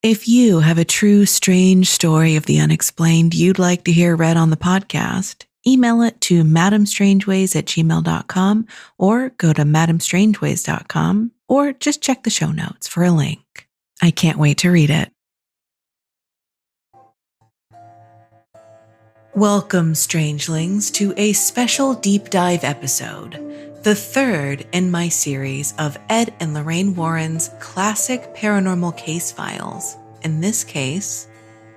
If you have a true strange story of the unexplained you'd like to hear read on the podcast, email it to madamestrangeways@gmail.com or go to madamestrangeways.com or just check the show notes for a link. I can't wait to read it. Welcome, strangelings, to a special deep dive episode, the third in my series of Ed and Lorraine Warren's classic paranormal case files, in this case,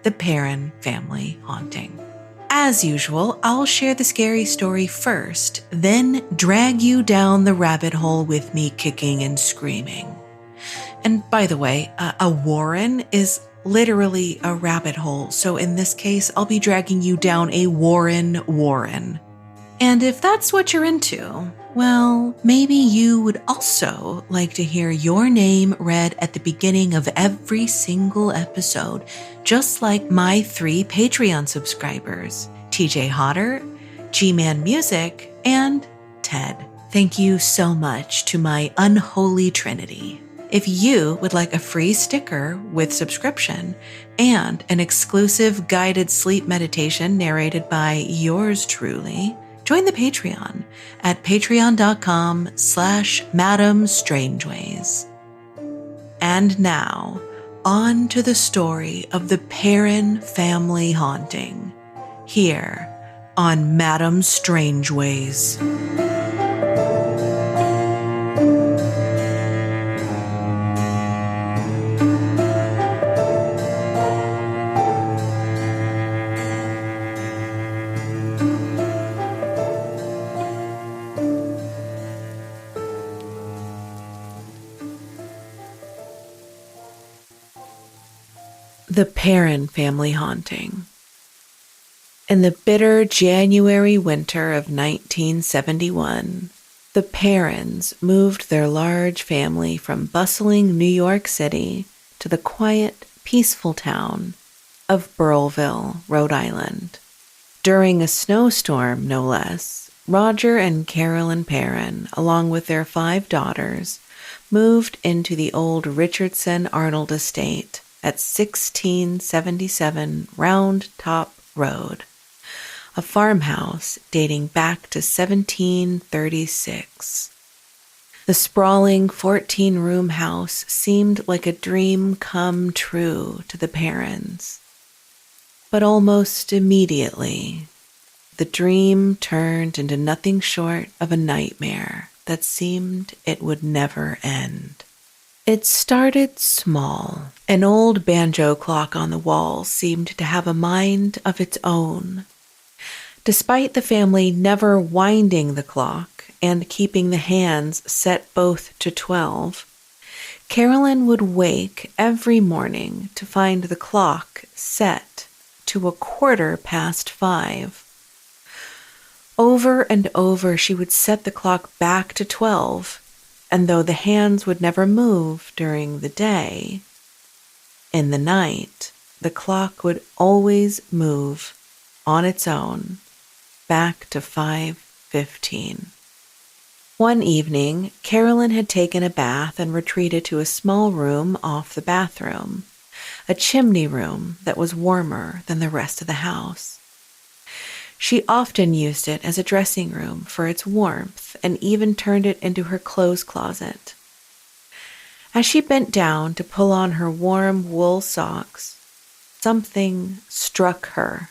the Perron Family Haunting. As usual, I'll share the scary story first, then drag you down the rabbit hole with me kicking and screaming. And by the way, a Warren is literally a rabbit hole, so in this case, I'll be dragging you down a Warren. And if that's what you're into, well, maybe you would also like to hear your name read at the beginning of every single episode, just like my 3 Patreon subscribers, TJ Hodder, G-Man Music, and Ted. Thank you so much to my unholy trinity. If you would like a free sticker with subscription and an exclusive guided sleep meditation narrated by yours truly, join the Patreon at patreon.com/madamestrangeways. And now, on to the story of the Perron Family Haunting, here on Madame Strangeways. The Perron Family Haunting. In the bitter January winter of 1971, the Perrons moved their large family from bustling New York City to the quiet, peaceful town of Burrillville, Rhode Island. During a snowstorm, no less, Roger and Carolyn Perron, along with their 5 daughters, moved into the old Richardson Arnold estate at 1677 Round Top Road, a farmhouse dating back to 1736. The sprawling 14-room house seemed like a dream come true to the Perrons. But almost immediately, the dream turned into nothing short of a nightmare that seemed it would never end. It started small. An old banjo clock on the wall seemed to have a mind of its own. Despite the family never winding the clock and keeping the hands set both to 12, Carolyn would wake every morning to find the clock set to 5:15. Over and over she would set the clock back to 12, and though the hands would never move during the day, in the night, the clock would always move on its own back to 5:15. One evening, Carolyn had taken a bath and retreated to a small room off the bathroom, a chimney room that was warmer than the rest of the house. She often used it as a dressing room for its warmth and even turned it into her clothes closet. As she bent down to pull on her warm wool socks, something struck her,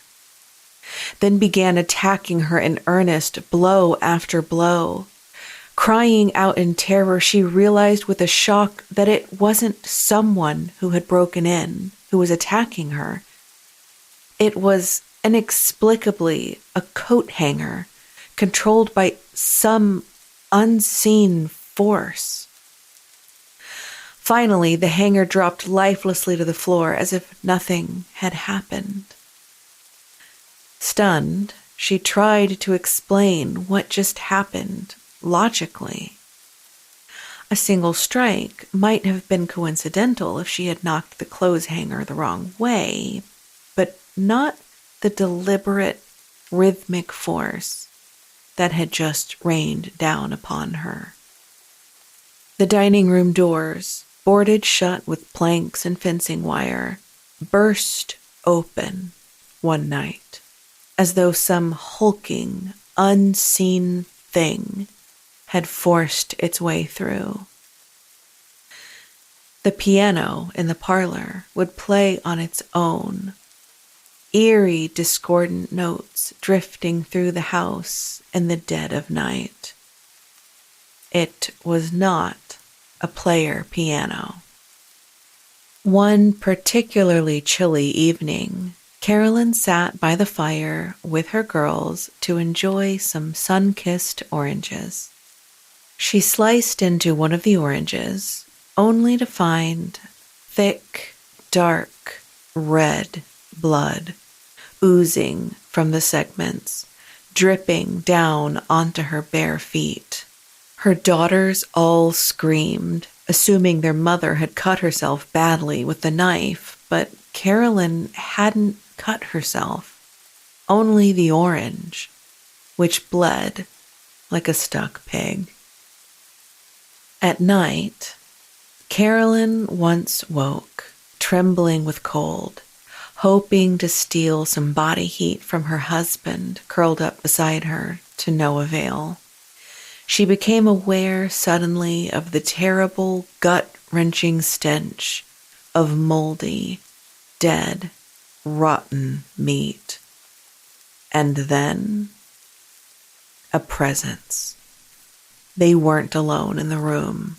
then began attacking her in earnest, blow after blow. Crying out in terror, she realized with a shock that it wasn't someone who had broken in who was attacking her. It was inexplicably a coat hanger controlled by some unseen force. Finally, the hanger dropped lifelessly to the floor as if nothing had happened. Stunned, she tried to explain what just happened logically. A single strike might have been coincidental if she had knocked the clothes hanger the wrong way, but not the deliberate, rhythmic force that had just rained down upon her. The dining room doors, boarded shut with planks and fencing wire, burst open one night, as though some hulking, unseen thing had forced its way through. The piano in the parlor would play on its own, eerie, discordant notes drifting through the house in the dead of night. It was not a player piano. One particularly chilly evening, Carolyn sat by the fire with her girls to enjoy some sun-kissed oranges. She sliced into one of the oranges, only to find thick, dark, red blood oozing from the segments, dripping down onto her bare feet. Her daughters all screamed, assuming their mother had cut herself badly with the knife, but Carolyn hadn't cut herself, only the orange, which bled like a stuck pig. At night, Carolyn once woke, trembling with cold, hoping to steal some body heat from her husband curled up beside her, to no avail. She became aware suddenly of the terrible, gut-wrenching stench of moldy, dead, rotten meat. And then, a presence. They weren't alone in the room.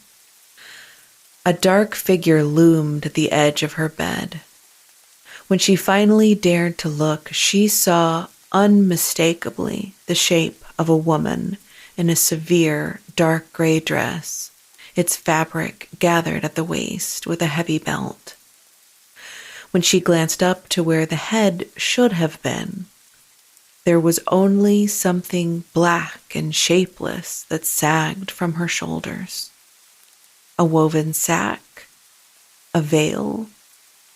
A dark figure loomed at the edge of her bed. When she finally dared to look, she saw unmistakably the shape of a woman in a severe dark gray dress, its fabric gathered at the waist with a heavy belt. When she glanced up to where the head should have been, there was only something black and shapeless that sagged from her shoulders. A woven sack? A veil?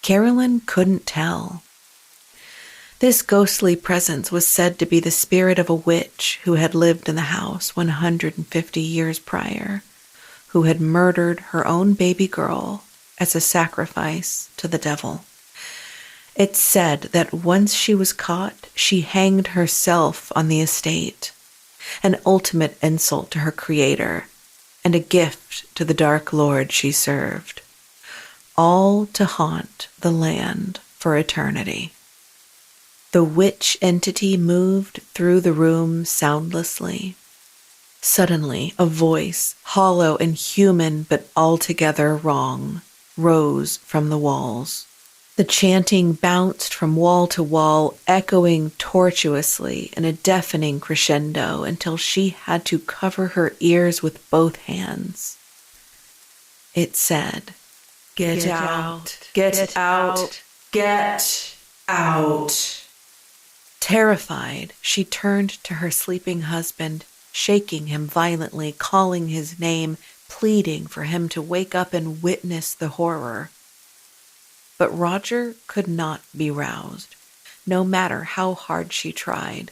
Carolyn couldn't tell. This ghostly presence was said to be the spirit of a witch who had lived in the house 150 years prior, who had murdered her own baby girl as a sacrifice to the devil. It's said that once she was caught, she hanged herself on the estate, an ultimate insult to her creator and a gift to the dark lord she served, all to haunt the land for eternity. The witch entity moved through the room soundlessly. Suddenly, a voice, hollow and human but altogether wrong, rose from the walls. The chanting bounced from wall to wall, echoing tortuously in a deafening crescendo until she had to cover her ears with both hands. It said, "Get out, get out, get out." Terrified, she turned to her sleeping husband, shaking him violently, calling his name, pleading for him to wake up and witness the horror. But Roger could not be roused, no matter how hard she tried,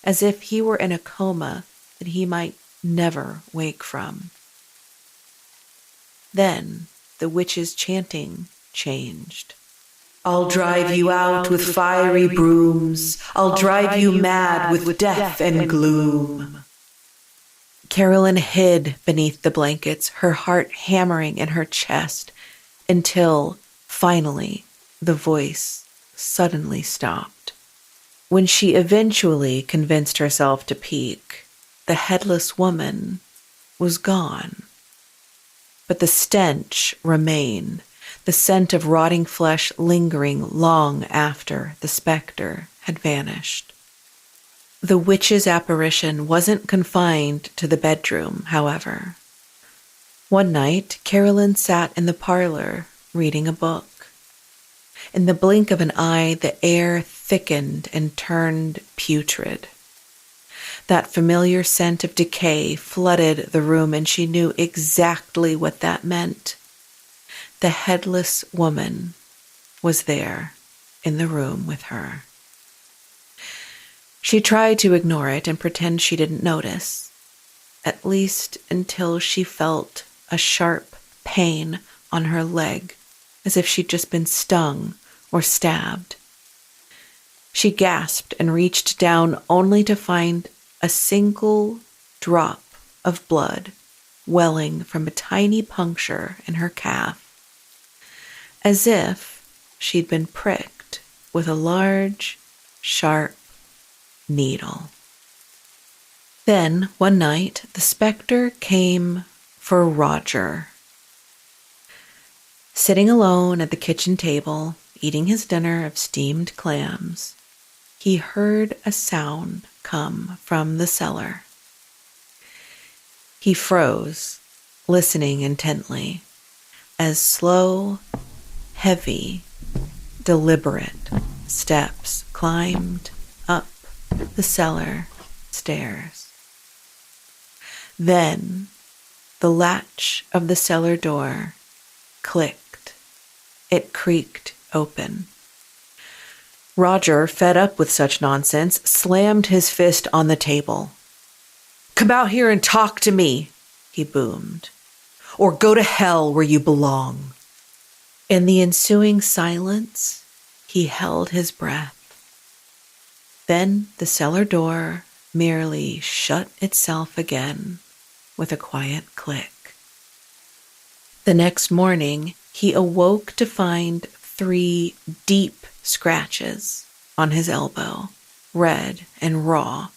as if he were in a coma that he might never wake from. Then the witch's chanting changed. "I'll drive you out with fiery brooms. I'll drive you mad with death and gloom." Carolyn hid beneath the blankets, her heart hammering in her chest, until, finally, the voice suddenly stopped. When she eventually convinced herself to peek, the headless woman was gone. But the stench remained, the scent of rotting flesh lingering long after the specter had vanished. The witch's apparition wasn't confined to the bedroom, however. One night, Carolyn sat in the parlor reading a book. In the blink of an eye, the air thickened and turned putrid. That familiar scent of decay flooded the room, and she knew exactly what that meant. The headless woman was there in the room with her. She tried to ignore it and pretend she didn't notice, at least until she felt a sharp pain on her leg, as if she'd just been stung or stabbed. She gasped and reached down only to find a single drop of blood welling from a tiny puncture in her calf, as if she'd been pricked with a large, sharp needle. Then, one night, the specter came for Roger. Sitting alone at the kitchen table, eating his dinner of steamed clams, he heard a sound come from the cellar. He froze, listening intently, as slow, heavy, deliberate steps climbed up the cellar stairs. Then the latch of the cellar door clicked. It creaked open. Roger, fed up with such nonsense, slammed his fist on the table. "Come out here and talk to me," he boomed, "or go to hell where you belong." In the ensuing silence, he held his breath. Then the cellar door merely shut itself again with a quiet click. The next morning, he awoke to find 3 deep scratches on his elbow, red and raw,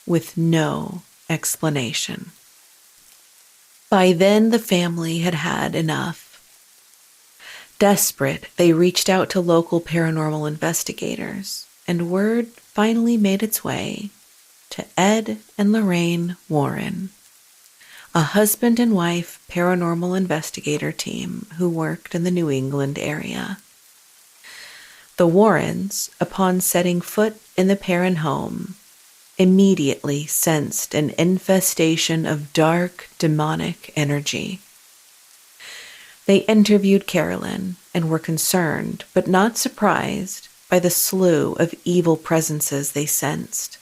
with no explanation. By then, the family had had enough. Desperate, they reached out to local paranormal investigators, and word finally made its way to Ed and Lorraine Warren, a husband and wife paranormal investigator team who worked in the New England area. The Warrens, upon setting foot in the Perron home, immediately sensed an infestation of dark, demonic energy. They interviewed Carolyn and were concerned, but not surprised, by the slew of evil presences they sensed.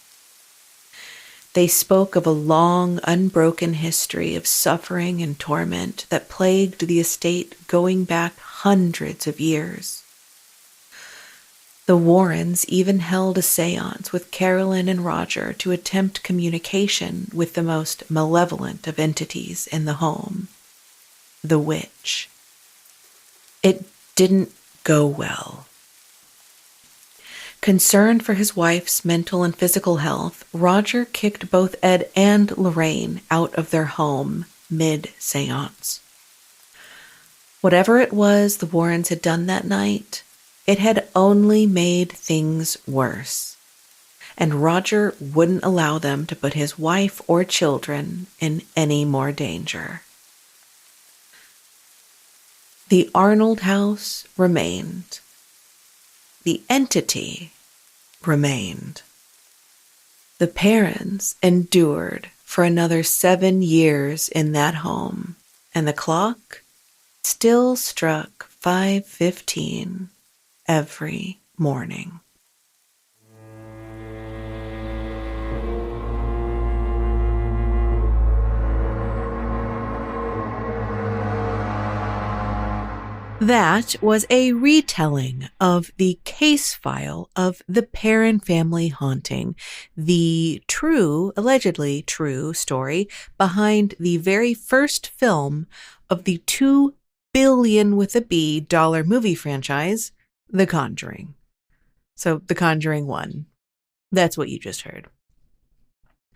They spoke of a long, unbroken history of suffering and torment that plagued the estate going back hundreds of years. The Warrens even held a seance with Carolyn and Roger to attempt communication with the most malevolent of entities in the home, the witch. It didn't go well. Concerned for his wife's mental and physical health, Roger kicked both Ed and Lorraine out of their home mid-seance. Whatever it was the Warrens had done that night, it had only made things worse, and Roger wouldn't allow them to put his wife or children in any more danger. The Arnold house remained. The entity remained. The Perrons endured for another 7 years in that home, and the clock still struck 5:15 every morning. That was a retelling of the case file of the Perron Family Haunting, the allegedly true story behind the very first film of the $2 billion dollar movie franchise, The Conjuring. So The Conjuring 1. That's what you just heard.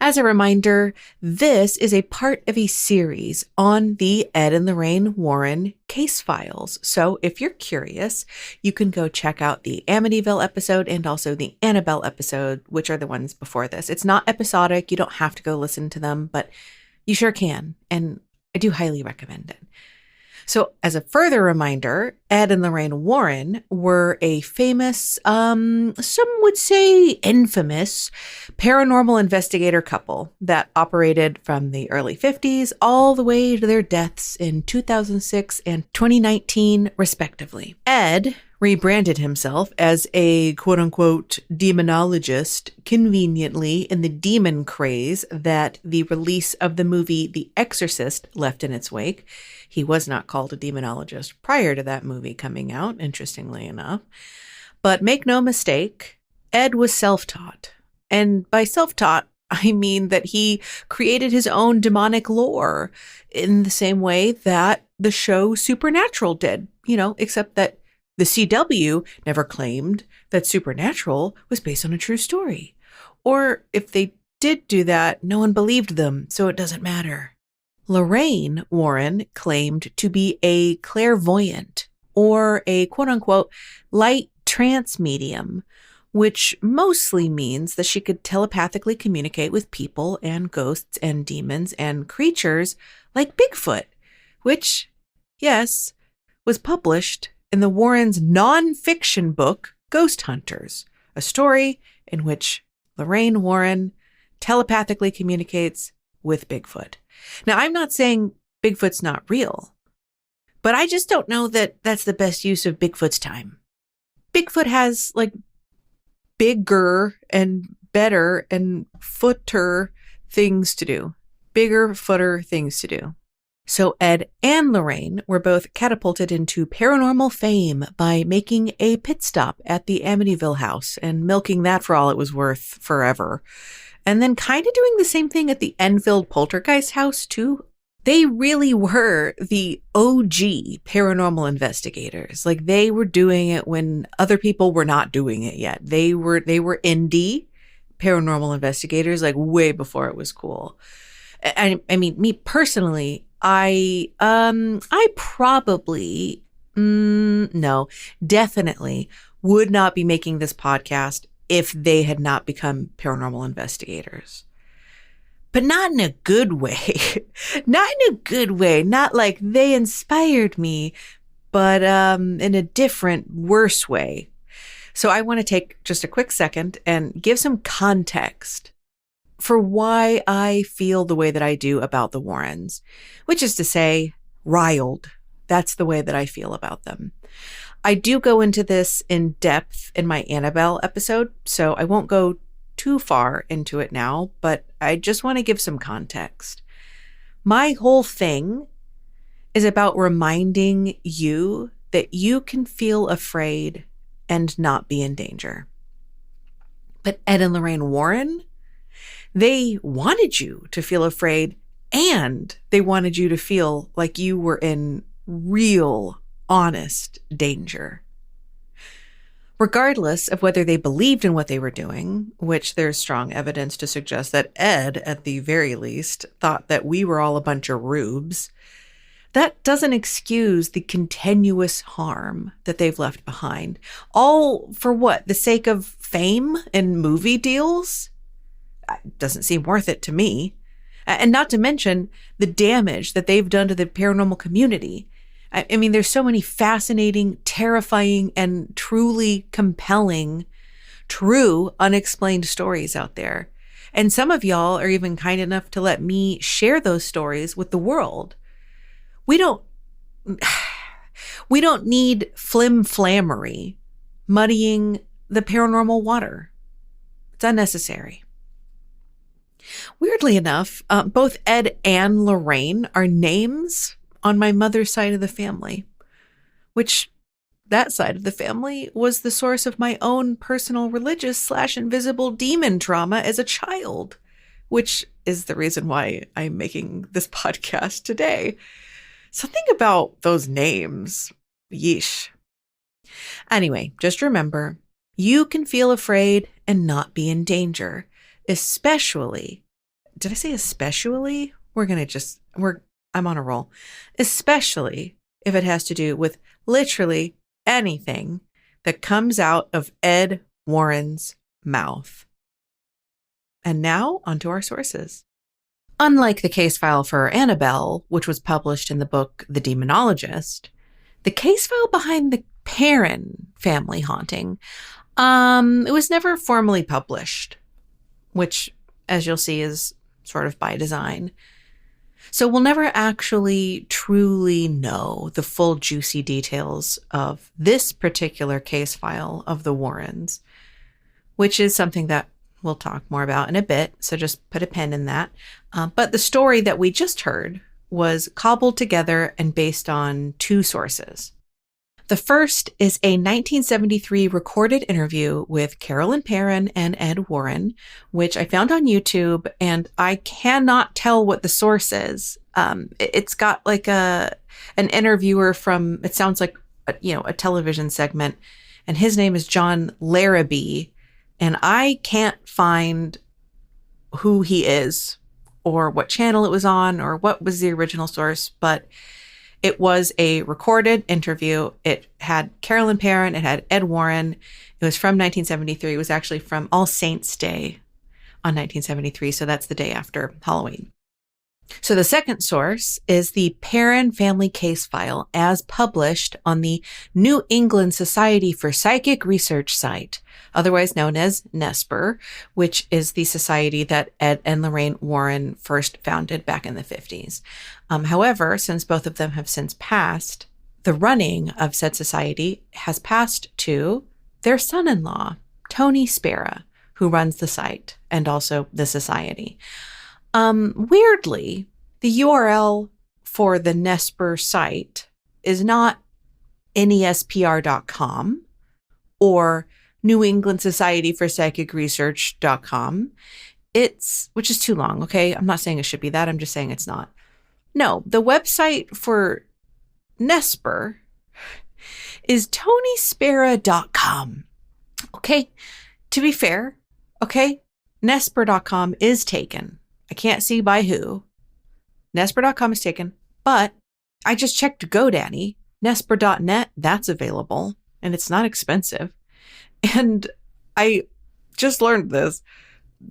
As a reminder, this is a part of a series on the Ed and Lorraine Warren case files. So if you're curious, you can go check out the Amityville episode and also the Annabelle episode, which are the ones before this. It's not episodic. You don't have to go listen to them, but you sure can. And I do highly recommend it. So as a further reminder, Ed and Lorraine Warren were a famous, some would say infamous, paranormal investigator couple that operated from the early 50s all the way to their deaths in 2006 and 2019, respectively. Ed rebranded himself as a quote-unquote demonologist conveniently in the demon craze that the release of the movie The Exorcist left in its wake. He was not called a demonologist prior to that movie coming out, interestingly enough. But make no mistake, Ed was self-taught. And by self-taught, I mean that he created his own demonic lore in the same way that the show Supernatural did, except that the CW never claimed that Supernatural was based on a true story. Or if they did do that, no one believed them, so it doesn't matter. Lorraine Warren claimed to be a clairvoyant, or a quote-unquote light trance medium, which mostly means that she could telepathically communicate with people and ghosts and demons and creatures like Bigfoot, which, yes, was published in the Warrens' non-fiction book, Ghost Hunters, a story in which Lorraine Warren telepathically communicates with Bigfoot. Now, I'm not saying Bigfoot's not real, but I just don't know that that's the best use of Bigfoot's time. Bigfoot has, bigger and better and footer things to do. Bigger, footer things to do. So Ed and Lorraine were both catapulted into paranormal fame by making a pit stop at the Amityville house and milking that for all it was worth forever. And then kind of doing the same thing at the Enfield Poltergeist house, too. They really were the OG paranormal investigators. They were doing it when other people were not doing it yet. They were indie paranormal investigators, way before it was cool. I mean, me personally, I probably, no, definitely would not be making this podcast if they had not become paranormal investigators. But not in a good way. Not in a good way. Not like they inspired me, but in a different, worse way. So I want to take just a quick second and give some context for why I feel the way that I do about the Warrens, which is to say, riled. That's the way that I feel about them. I do go into this in depth in my Annabelle episode, so I won't go too far into it now, but I just want to give some context. My whole thing is about reminding you that you can feel afraid and not be in danger. But Ed and Lorraine Warren, they wanted you to feel afraid, and they wanted you to feel like you were in real, honest danger. Regardless of whether they believed in what they were doing, which there's strong evidence to suggest that Ed, at the very least, thought that we were all a bunch of rubes, that doesn't excuse the continuous harm that they've left behind. All for what? The sake of fame and movie deals? Doesn't seem worth it to me. And not to mention the damage that they've done to the paranormal community. I mean, there's so many fascinating, terrifying, and truly compelling, true unexplained stories out there. And some of y'all are even kind enough to let me share those stories with the world. We don't need flim-flammery muddying the paranormal water. It's unnecessary. Weirdly enough, both Ed and Lorraine are names on my mother's side of the family, which that side of the family was the source of my own personal religious/invisible demon trauma as a child, which is the reason why I'm making this podcast today. Something about those names. Yeesh. Anyway, just remember, you can feel afraid and not be in danger, especially, did I say especially? I'm on a roll. Especially if it has to do with literally anything that comes out of Ed Warren's mouth. And now, onto our sources. Unlike the case file for Annabelle, which was published in the book The Demonologist, the case file behind the Perron Family Haunting, it was never formally published, which, as you'll see, is sort of by design. So we'll never actually truly know the full juicy details of this particular case file of the Warrens, which is something that we'll talk more about in a bit, so just put a pin in that. But the story that we just heard was cobbled together and based on two sources. The first is a 1973 recorded interview with Carolyn Perron and Ed Warren, which I found on YouTube, and I cannot tell what the source is. It's got like an interviewer from, it sounds like, a television segment, and his name is John Larrabee, and I can't find who he is or what channel it was on or what was the original source, but it was a recorded interview. It had Carolyn Perron. It had Ed Warren. It was from 1973. It was actually from All Saints Day on 1973. So that's the day after Halloween. So the second source is the Perron Family Case File as published on the New England Society for Psychic Research site, otherwise known as NESPR, which is the society that Ed and Lorraine Warren first founded back in the 50s. However, since both of them have since passed, the running of said society has passed to their son-in-law, Tony Spera, who runs the site and also the society. Weirdly, the URL for the NESPR site is not nespr.com or New England Society for Psychic Research.com. Which is too long, okay? I'm not saying it should be that. I'm just saying it's not. No, the website for NESPR is tonyspera.com. Okay? To be fair, okay? NESPR.com is taken. I can't see by who. Nespr.com is taken, but I just checked GoDaddy. Nespr.net, that's available, and it's not expensive. And I just learned this.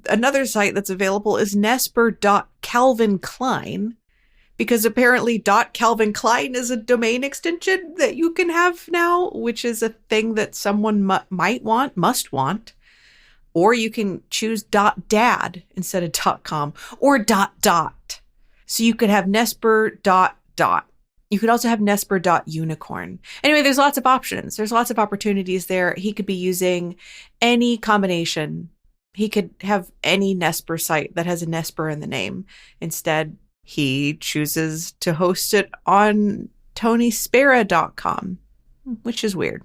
Another site that's available is Nespr.CalvinKlein, because apparently .Calvin Klein is a domain extension that you can have now, which is a thing that someone must want. Or you can choose .dad instead of .com or .dot. So you could have Nesper .dot. You could also have Nesper.unicorn. Anyway, there's lots of options. There's lots of opportunities there. He could be using any combination. He could have any Nesper site that has a Nesper in the name. Instead, he chooses to host it on tonyspera.com, which is weird.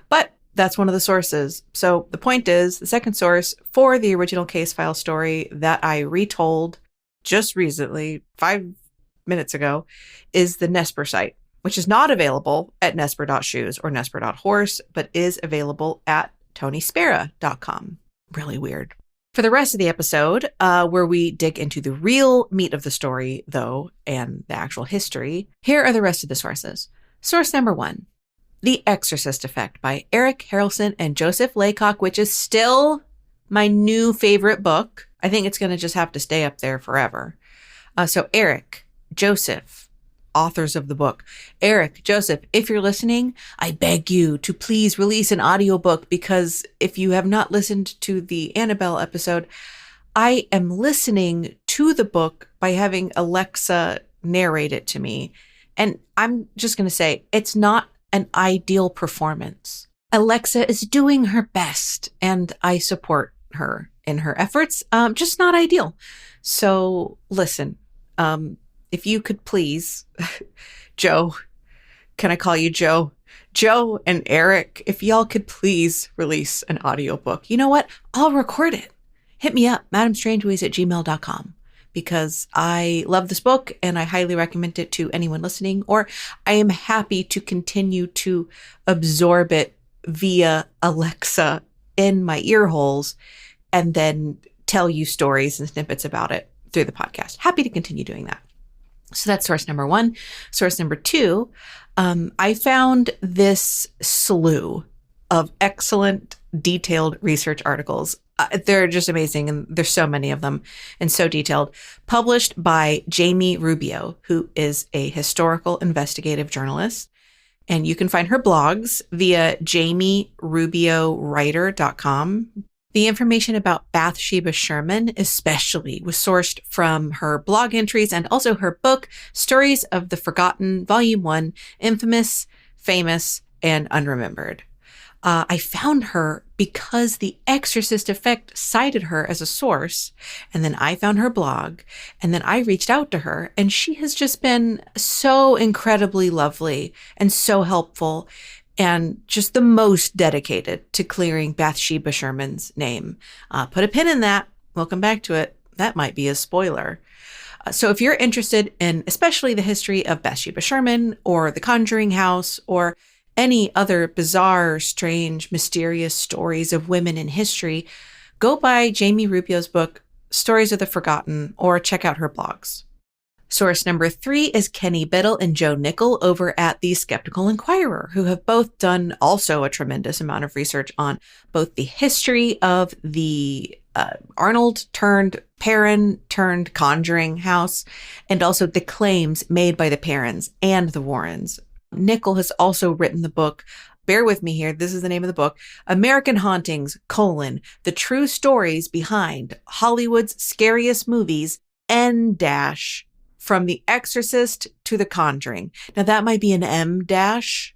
But that's one of the sources. So the point is, the second source for the original case file story that I retold just recently, 5 minutes ago, is the Nesper site, which is not available at nesper.shoes or nesper.horse, but is available at tonyspera.com. Really weird. For the rest of the episode, where we dig into the real meat of the story, though, and the actual history, here are the rest of the sources. Source number 1. The Exorcist Effect by Eric Harrelson and Joseph Laycock, which is still my new favorite book. I think it's going to just have to stay up there forever. So Eric, Joseph, authors of the book. Eric, Joseph, if you're listening, I beg you to please release an audiobook, because if you have not listened to the Annabelle episode, I am listening to the book by having Alexa narrate it to me. And I'm just going to say, it's not an ideal performance. Alexa is doing her best, and I support her in her efforts. Just not ideal. So listen, if you could please, Joe, can I call you Joe? Joe and Eric, if y'all could please release an audiobook. You know what? I'll record it. Hit me up, madamestrangeways@gmail.com. Because I love this book and I highly recommend it to anyone listening, or I am happy to continue to absorb it via Alexa in my ear holes and then tell you stories and snippets about it through the podcast. Happy to continue doing that. So that's source number 1. Source number 2, I found this slew of excellent, detailed research articles. They're just amazing, and there's so many of them and so detailed. Published by Jamie Rubio, who is a historical investigative journalist. And you can find her blogs via jamierubiowriter.com. The information about Bathsheba Sherman especially was sourced from her blog entries and also her book, Stories of the Forgotten, Volume 1, Infamous, Famous, and Unremembered. I found her because The Exorcist Effect cited her as a source, and then I found her blog, and then I reached out to her, and she has just been so incredibly lovely and so helpful and just the most dedicated to clearing Bathsheba Sherman's name. Put a pin in that. We'll come back to it. That might be a spoiler. So if you're interested in especially the history of Bathsheba Sherman or the Conjuring House or any other bizarre, strange, mysterious stories of women in history, go buy Jamie Rubio's book, Stories of the Forgotten, or check out her blogs. Source number 3 is Kenny Biddle and Joe Nickel over at The Skeptical Inquirer, who have both done also a tremendous amount of research on both the history of the Arnold turned Perron turned Conjuring house and also the claims made by the Perrons and the Warrens. Nickel has also written the book, bear with me here, this is the name of the book, American Hauntings, the true stories behind Hollywood's scariest movies, N dash, from The Exorcist to The Conjuring. Now that might be an M dash,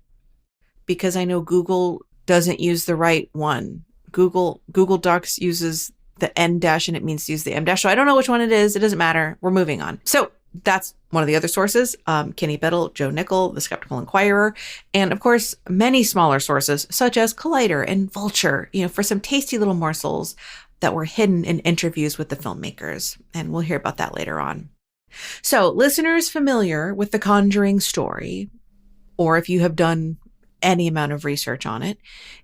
because I know Google doesn't use the right one. Google Docs uses the N dash and it means to use the M dash. So I don't know which one it is. It doesn't matter. We're moving on. So that's one of the other sources, Kenny Biddle, Joe Nickel, The Skeptical Inquirer, and of course, many smaller sources such as Collider and Vulture, for some tasty little morsels that were hidden in interviews with the filmmakers. And we'll hear about that later on. So listeners familiar with the Conjuring story, or if you have done any amount of research on it,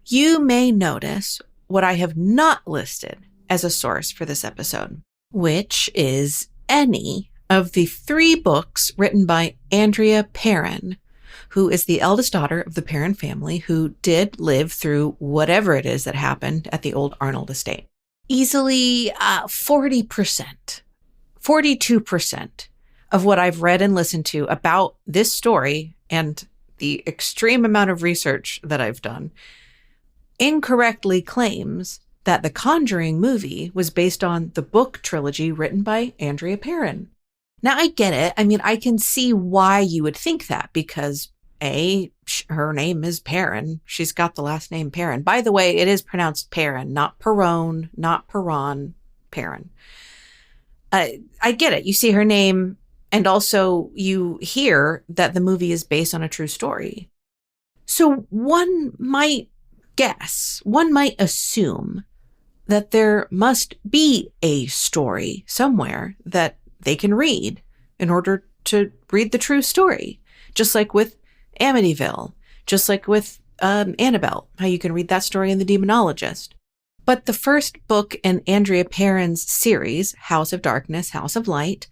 you may notice what I have not listed as a source for this episode, which is any of the 3 books written by Andrea Perron, who is the eldest daughter of the Perron family, who did live through whatever it is that happened at the old Arnold estate. Easily 40%, 42% of what I've read and listened to about this story and the extreme amount of research that I've done incorrectly claims that the Conjuring movie was based on the book trilogy written by Andrea Perron. Now, I get it. I mean, I can see why you would think that because, A, her name is Perron. She's got the last name Perron. By the way, it is pronounced Perron, not Perron, not Perron, Perron. I get it. You see her name, and also you hear that the movie is based on a true story. So one might guess, one might assume that there must be a story somewhere that they can read in order to read the true story. Just like with Amityville, just like with Annabelle, how you can read that story in The Demonologist. But the first book in Andrea Perron's series, House of Darkness, House of Light,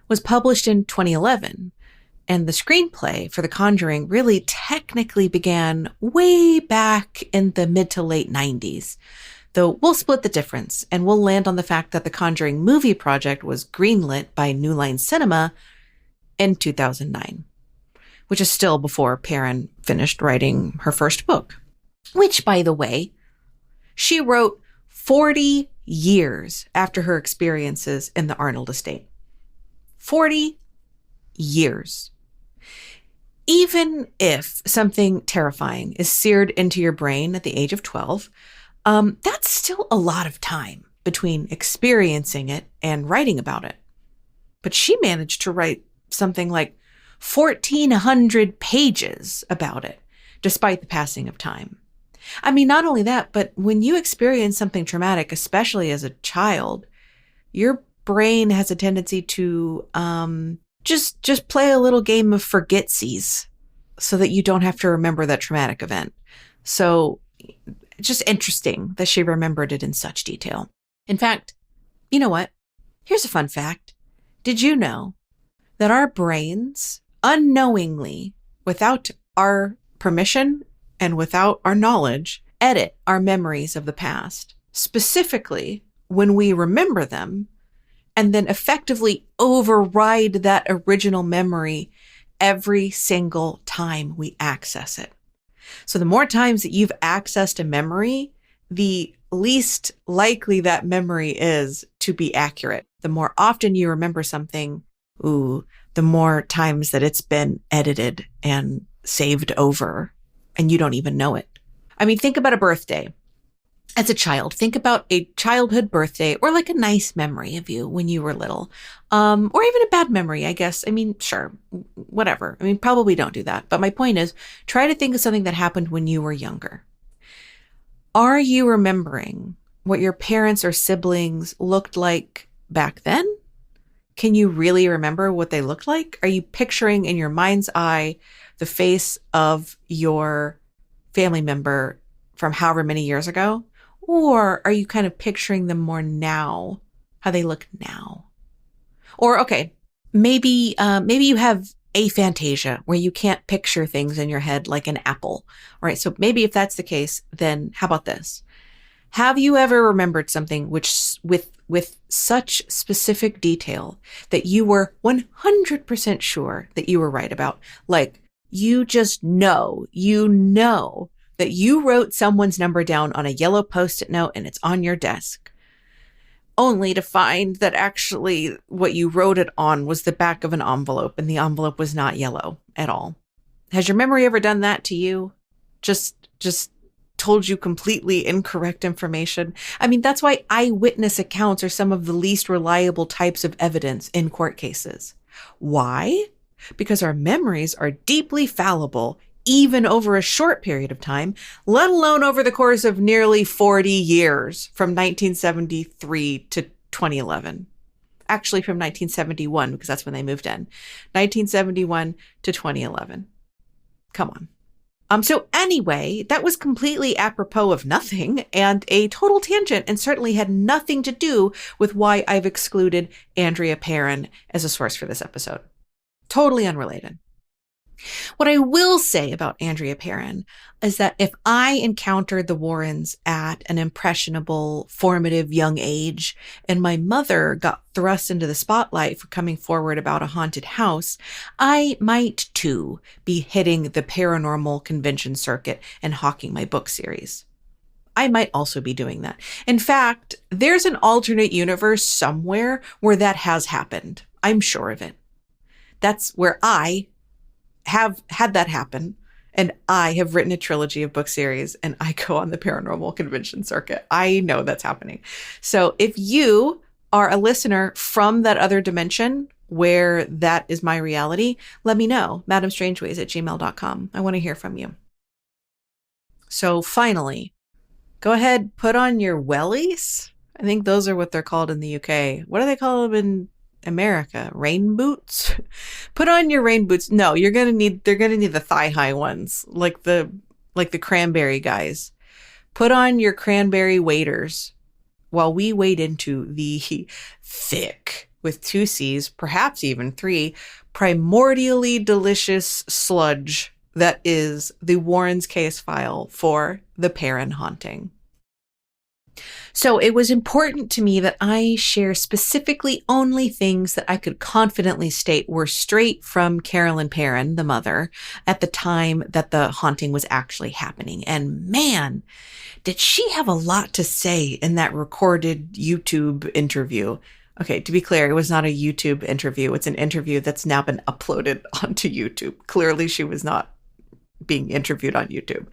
was published in 2011. And the screenplay for The Conjuring really technically began way back in the mid to late 90s. Though we'll split the difference and we'll land on the fact that the Conjuring movie project was greenlit by New Line Cinema in 2009, which is still before Perron finished writing her first book, which, by the way, she wrote 40 years after her experiences in the Arnold estate. 40 years. Even if something terrifying is seared into your brain at the age of 12, that's still a lot of time between experiencing it and writing about it. But she managed to write something like 1,400 pages about it, despite the passing of time. I mean, not only that, but when you experience something traumatic, especially as a child, your brain has a tendency to just play a little game of forgetsies so that you don't have to remember that traumatic event. So just interesting that she remembered it in such detail. In fact, you know what? Here's a fun fact. Did you know that our brains unknowingly, without our permission and without our knowledge, edit our memories of the past, specifically when we remember them, and then effectively override that original memory every single time we access it. So the more times that you've accessed a memory, the least likely that memory is to be accurate. The more often you remember something, the more times that it's been edited and saved over, and you don't even know it. I mean, think about a birthday. As a child, think about a childhood birthday or like a nice memory of you when you were little, or even a bad memory, I guess. I mean, sure, whatever. I mean, probably don't do that. But my point is, try to think of something that happened when you were younger. Are you remembering what your parents or siblings looked like back then? Can you really remember what they looked like? Are you picturing in your mind's eye the face of your family member from however many years ago? Or are you kind of picturing them more now, how they look now? Or, okay, maybe you have aphantasia where you can't picture things in your head like an apple. All right, so maybe if that's the case, then how about this? Have you ever remembered something which with such specific detail that you were 100% sure that you were right about? Like, you just know that you wrote someone's number down on a yellow Post-it note and it's on your desk, only to find that actually what you wrote it on was the back of an envelope and the envelope was not yellow at all. Has your memory ever done that to you? Just told you completely incorrect information? I mean, that's why eyewitness accounts are some of the least reliable types of evidence in court cases. Why? Because our memories are deeply fallible, even over a short period of time, let alone over the course of nearly 40 years from 1973 to 2011. Actually, from 1971, because that's when they moved in. 1971 to 2011. Come on. So anyway, that was completely apropos of nothing and a total tangent, and certainly had nothing to do with why I've excluded Andrea Perron as a source for this episode. Totally unrelated. What I will say about Andrea Perron is that if I encountered the Warrens at an impressionable, formative young age, and my mother got thrust into the spotlight for coming forward about a haunted house, I might too be hitting the paranormal convention circuit and hawking my book series. I might also be doing that. In fact, there's an alternate universe somewhere where that has happened. I'm sure of it. That's where I have had that happen, and I have written a trilogy of book series, and I go on the paranormal convention circuit. I know that's happening. So if you are a listener from that other dimension where that is my reality, let me know. madamestrangeways@gmail.com. I want to hear from you. So finally, go ahead, put on your wellies. I think those are what they're called in the UK. What do they call them in America? Rain boots? Put on your rain boots. No, they're gonna need the thigh high ones, like the cranberry guys. Put on your cranberry waders while we wade into the thick, with 2 C's, perhaps even 3, primordially delicious sludge that is the Warrens case file for the Perron haunting. So it was important to me that I share specifically only things that I could confidently state were straight from Carolyn Perron, the mother, at the time that the haunting was actually happening. And man, did she have a lot to say in that recorded YouTube interview. Okay, to be clear, it was not a YouTube interview. It's an interview that's now been uploaded onto YouTube. Clearly, she was not being interviewed on YouTube.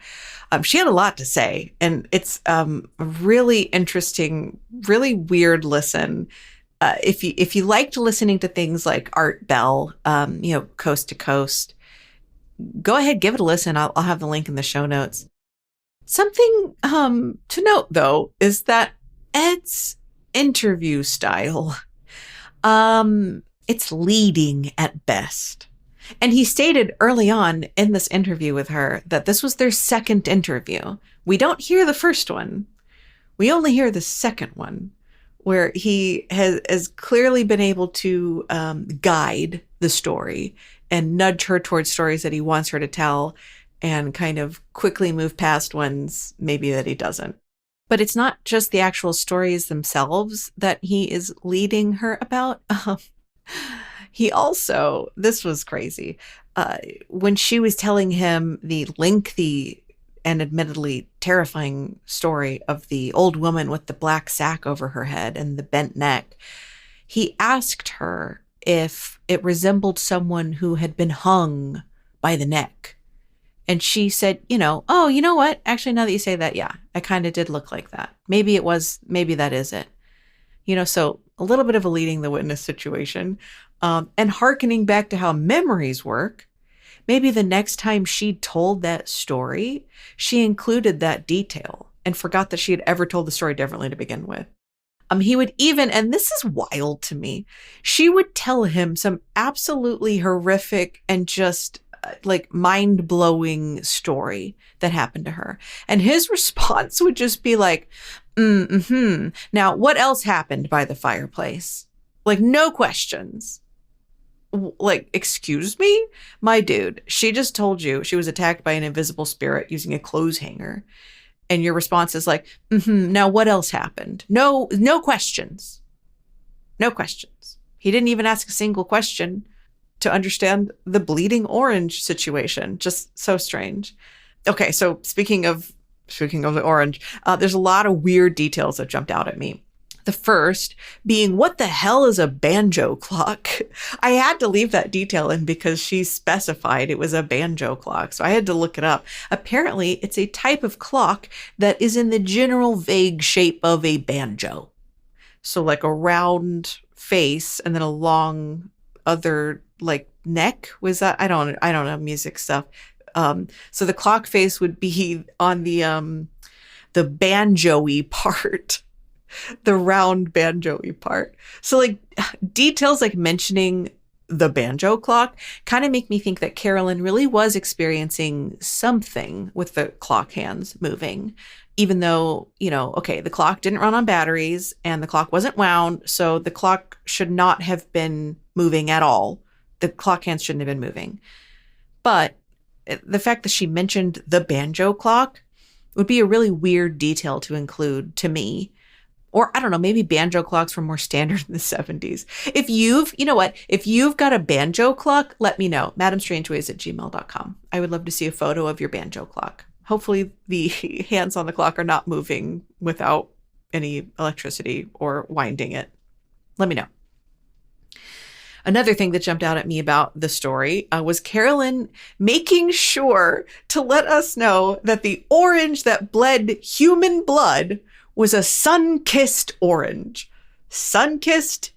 She had a lot to say, and it's a really interesting, really weird listen. If you liked listening to things like Art Bell, Coast to Coast, go ahead, give it a listen. I'll have the link in the show notes. Something to note, though, is that Ed's interview style, it's leading at best. And he stated early on in this interview with her that this was their second interview. We don't hear the first one. We only hear the second one, where he has clearly been able to guide the story and nudge her towards stories that he wants her to tell, and kind of quickly move past ones maybe that he doesn't. But it's not just the actual stories themselves that he is leading her about. He also, this was crazy, when she was telling him the lengthy and admittedly terrifying story of the old woman with the black sack over her head and the bent neck, he asked her if it resembled someone who had been hung by the neck. And she said, oh, you know what? Actually, now that you say that, yeah, I kind of did look like that. Maybe that is it. So a little bit of a leading the witness situation. And hearkening back to how memories work, maybe the next time she told that story, she included that detail and forgot that she had ever told the story differently to begin with. He would even, and this is wild to me, she would tell him some absolutely horrific and just like mind-blowing story that happened to her. And his response would just be like, now what else happened by the fireplace? Like, no questions. Like, excuse me? My dude, she just told you she was attacked by an invisible spirit using a clothes hanger. And your response is like, now what else happened? No questions. No questions. He didn't even ask a single question to understand the bleeding orange situation. Just so strange. Okay, so speaking of the orange, there's a lot of weird details that jumped out at me. The first being, what the hell is a banjo clock? I had to leave that detail in because she specified it was a banjo clock, so I had to look it up. Apparently, it's a type of clock that is in the general vague shape of a banjo. So like a round face and then a long other like neck. Was that? I don't know music stuff. So the clock face would be on the banjo-y part. The round banjo-y part. So like details like mentioning the banjo clock kind of make me think that Carolyn really was experiencing something with the clock hands moving, even though, okay, the clock didn't run on batteries and the clock wasn't wound. So the clock should not have been moving at all. The clock hands shouldn't have been moving. But the fact that she mentioned the banjo clock would be a really weird detail to include to me. Or I don't know, maybe banjo clocks were more standard in the 70s. If you've got a banjo clock, let me know. madamestrangeways@gmail.com. I would love to see a photo of your banjo clock. Hopefully the hands on the clock are not moving without any electricity or winding it. Let me know. Another thing that jumped out at me about the story was Carolyn making sure to let us know that the orange that bled human blood was a sun-kissed orange. Sun-kissed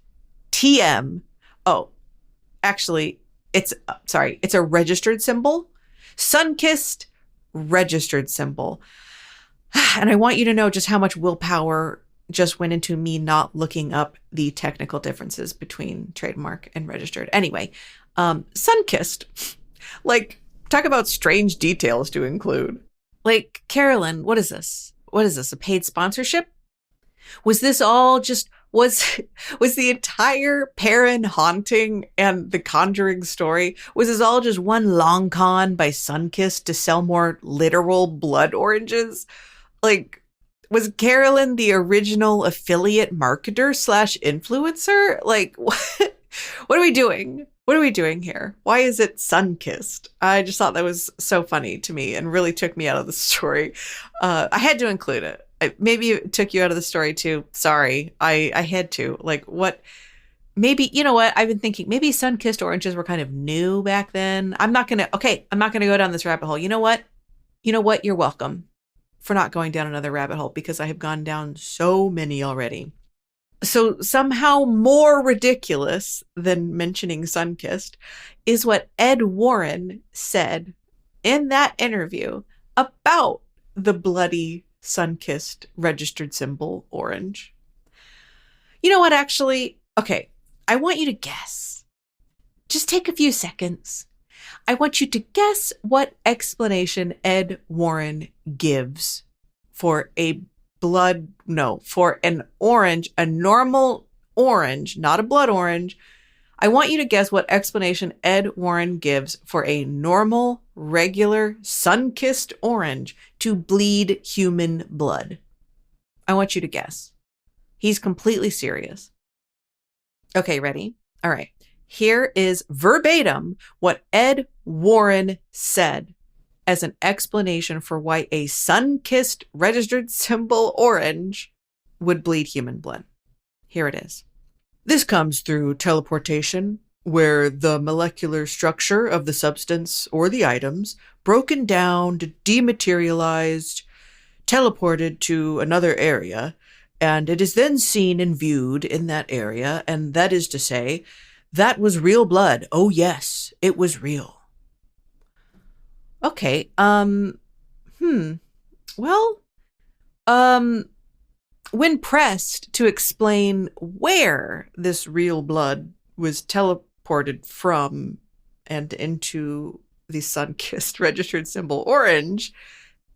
TM. Oh, actually, it's a registered symbol. Sun-kissed registered symbol. And I want you to know just how much willpower just went into me not looking up the technical differences between trademark and registered. Anyway, sun-kissed. Like, talk about strange details to include. Like, Carolyn, what is this? What is this, a paid sponsorship? Was this all just, was the entire Perron Haunting and the Conjuring story, was this all just one long con by Sunkist to sell more literal blood oranges? Like, was Carolyn the original affiliate marketer / influencer? Like, what are we doing? What are we doing here? Why is it sun-kissed? I just thought that was so funny to me and really took me out of the story. I had to include it. Maybe it took you out of the story too. Sorry, I had to. Like, what? Maybe, you know what? I've been thinking maybe sun-kissed oranges were kind of new back then. I'm not going to go down this rabbit hole. You know what? You're welcome for not going down another rabbit hole because I have gone down so many already. So somehow more ridiculous than mentioning Sunkissed is what Ed Warren said in that interview about the bloody Sunkissed registered symbol orange. You know what, actually? Okay, I want you to guess. Just take a few seconds. I want you to guess what explanation Ed Warren gives for for an orange, a normal orange, not a blood orange. I want you to guess what explanation Ed Warren gives for a normal, regular, sun-kissed orange to bleed human blood. I want you to guess. He's completely serious. Okay, ready? All right. Here is verbatim what Ed Warren said as an explanation for why a sun-kissed registered symbol orange would bleed human blood. Here it is. This comes through teleportation, where the molecular structure of the substance or the items broken down, dematerialized, teleported to another area, and it is then seen and viewed in that area, and that is to say, that was real blood. Oh yes, it was real. Okay, well, when pressed to explain where this real blood was teleported from and into the sun-kissed registered symbol orange,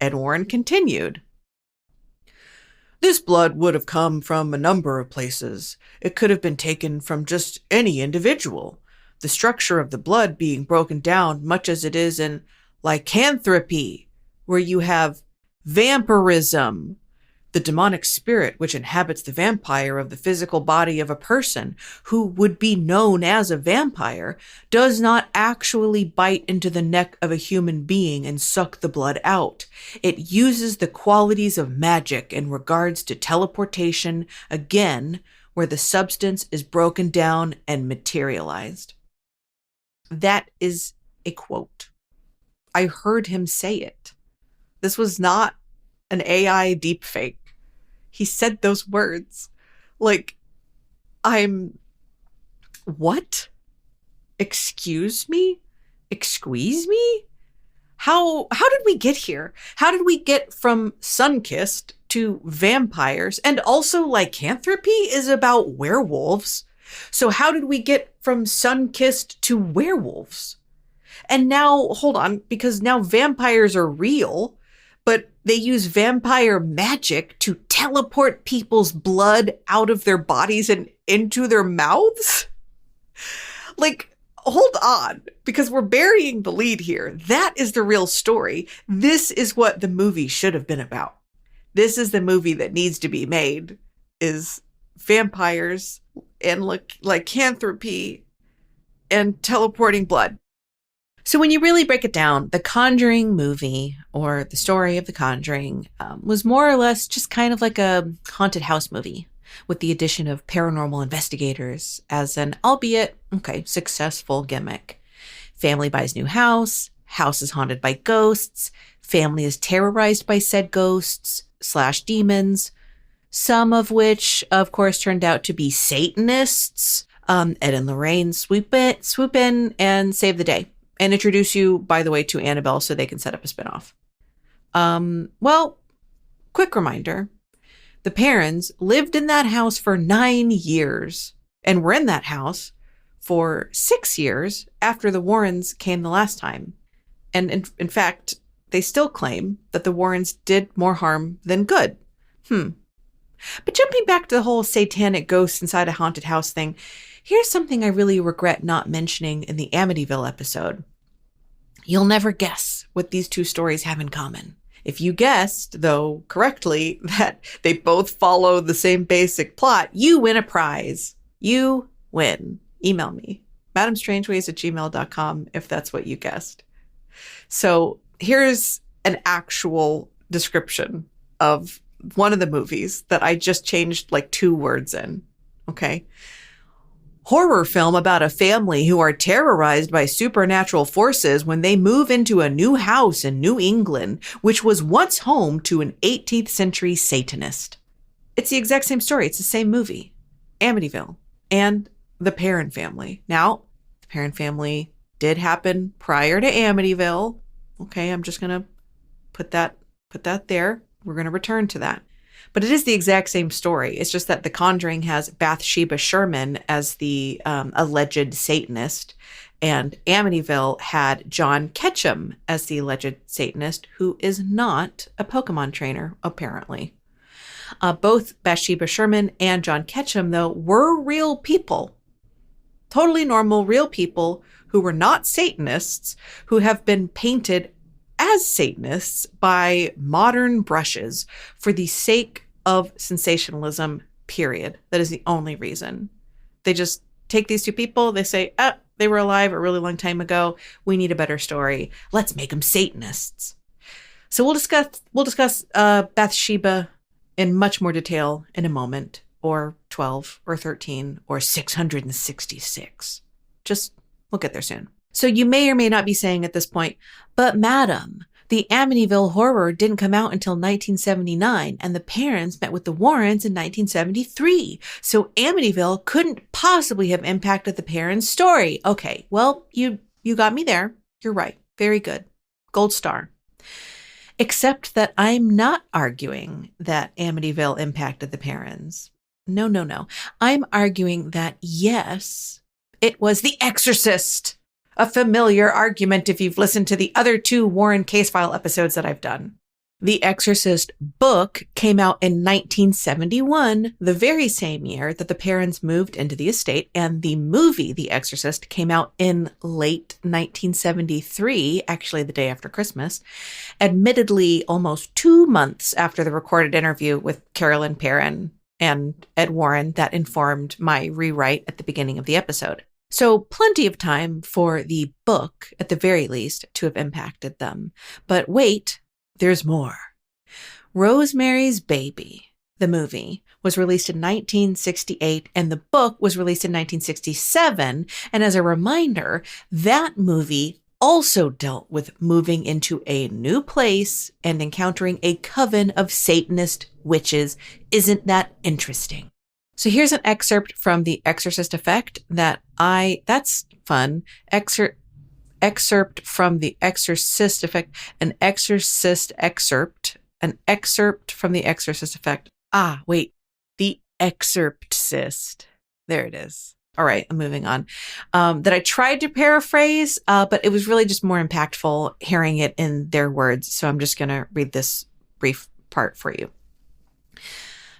Ed Warren continued. This blood would have come from a number of places. It could have been taken from just any individual. The structure of the blood being broken down much as it is in lycanthropy, where you have vampirism, the demonic spirit which inhabits the vampire of the physical body of a person who would be known as a vampire, does not actually bite into the neck of a human being and suck the blood out. It uses the qualities of magic in regards to teleportation, again, where the substance is broken down and materialized. That is a quote. I heard him say it. This was not an AI deepfake. He said those words. Like, what? Excuse me? Excuse me? How did we get here? How did we get from sun-kissed to vampires? And also lycanthropy is about werewolves. So how did we get from sun-kissed to werewolves? And now, hold on, because now vampires are real, but they use vampire magic to teleport people's blood out of their bodies and into their mouths? Like, hold on, because we're burying the lead here. That is the real story. This is what the movie should have been about. This is the movie that needs to be made, is vampires and lycanthropy and teleporting blood. So when you really break it down, the Conjuring movie, or the story of the Conjuring, was more or less just kind of like a haunted house movie, with the addition of paranormal investigators as an, albeit, successful gimmick. Family buys new house is haunted by ghosts, family is terrorized by said ghosts / demons, some of which, of course, turned out to be Satanists. Ed and Lorraine swoop in and save the day. And introduce you, by the way, to Annabelle so they can set up a spinoff. Well, quick reminder. The Perrons lived in that house for 9 years and were in that house for 6 years after the Warrens came the last time. And in fact, they still claim that the Warrens did more harm than good. But jumping back to the whole satanic ghosts inside a haunted house thing, here's something I really regret not mentioning in the Amityville episode. You'll never guess what these two stories have in common. If you guessed, though, correctly, that they both follow the same basic plot, you win a prize. You win. Email me, madamestrangeways@gmail.com, if that's what you guessed. So here's an actual description of one of the movies that I just changed like 2 words in. Okay. Horror film about a family who are terrorized by supernatural forces when they move into a new house in New England, which was once home to an 18th century Satanist. It's the exact same story. It's the same movie. Amityville and the Perron family. Now, the Perron family did happen prior to Amityville. Okay, I'm just going to put that there. We're going to return to that. But it is the exact same story. It's just that The Conjuring has Bathsheba Sherman as the alleged Satanist, and Amityville had John Ketchum as the alleged Satanist, who is not a Pokemon trainer, apparently. Both Bathsheba Sherman and John Ketchum, though, were real people. Totally normal, real people who were not Satanists, who have been painted as Satanists by modern brushes for the sake of sensationalism, period. That is the only reason. They just take these two people, they say, they were alive a really long time ago. We need a better story. Let's make them Satanists. So we'll discuss Bathsheba in much more detail in a moment, or 12, or 13, or 666. we'll get there soon. So you may or may not be saying at this point, but madam, the Amityville Horror didn't come out until 1979, and the parents met with the Warrens in 1973. So Amityville couldn't possibly have impacted the parents' story. Okay, well, you got me there. You're right. Very good. Gold star. Except that I'm not arguing that Amityville impacted the parents. No. I'm arguing that, yes, it was The Exorcist. A familiar argument if you've listened to the other 2 Warren case file episodes that I've done. The Exorcist book came out in 1971, the very same year that the parents moved into the estate, and the movie The Exorcist came out in late 1973, actually the day after Christmas, admittedly almost 2 months after the recorded interview with Carolyn Perron and Ed Warren that informed my rewrite at the beginning of the episode. So plenty of time for the book, at the very least, to have impacted them. But wait, there's more. Rosemary's Baby, the movie, was released in 1968, and the book was released in 1967. And as a reminder, that movie also dealt with moving into a new place and encountering a coven of Satanist witches. Isn't that interesting? So here's an excerpt from The Exorcist Effect that's fun. Excerpt from The Exorcist Effect, an exorcist excerpt from The Exorcist Effect. The Excerptist. There it is. All right, I'm moving on. That I tried to paraphrase, but it was really just more impactful hearing it in their words. So I'm just going to read this brief part for you.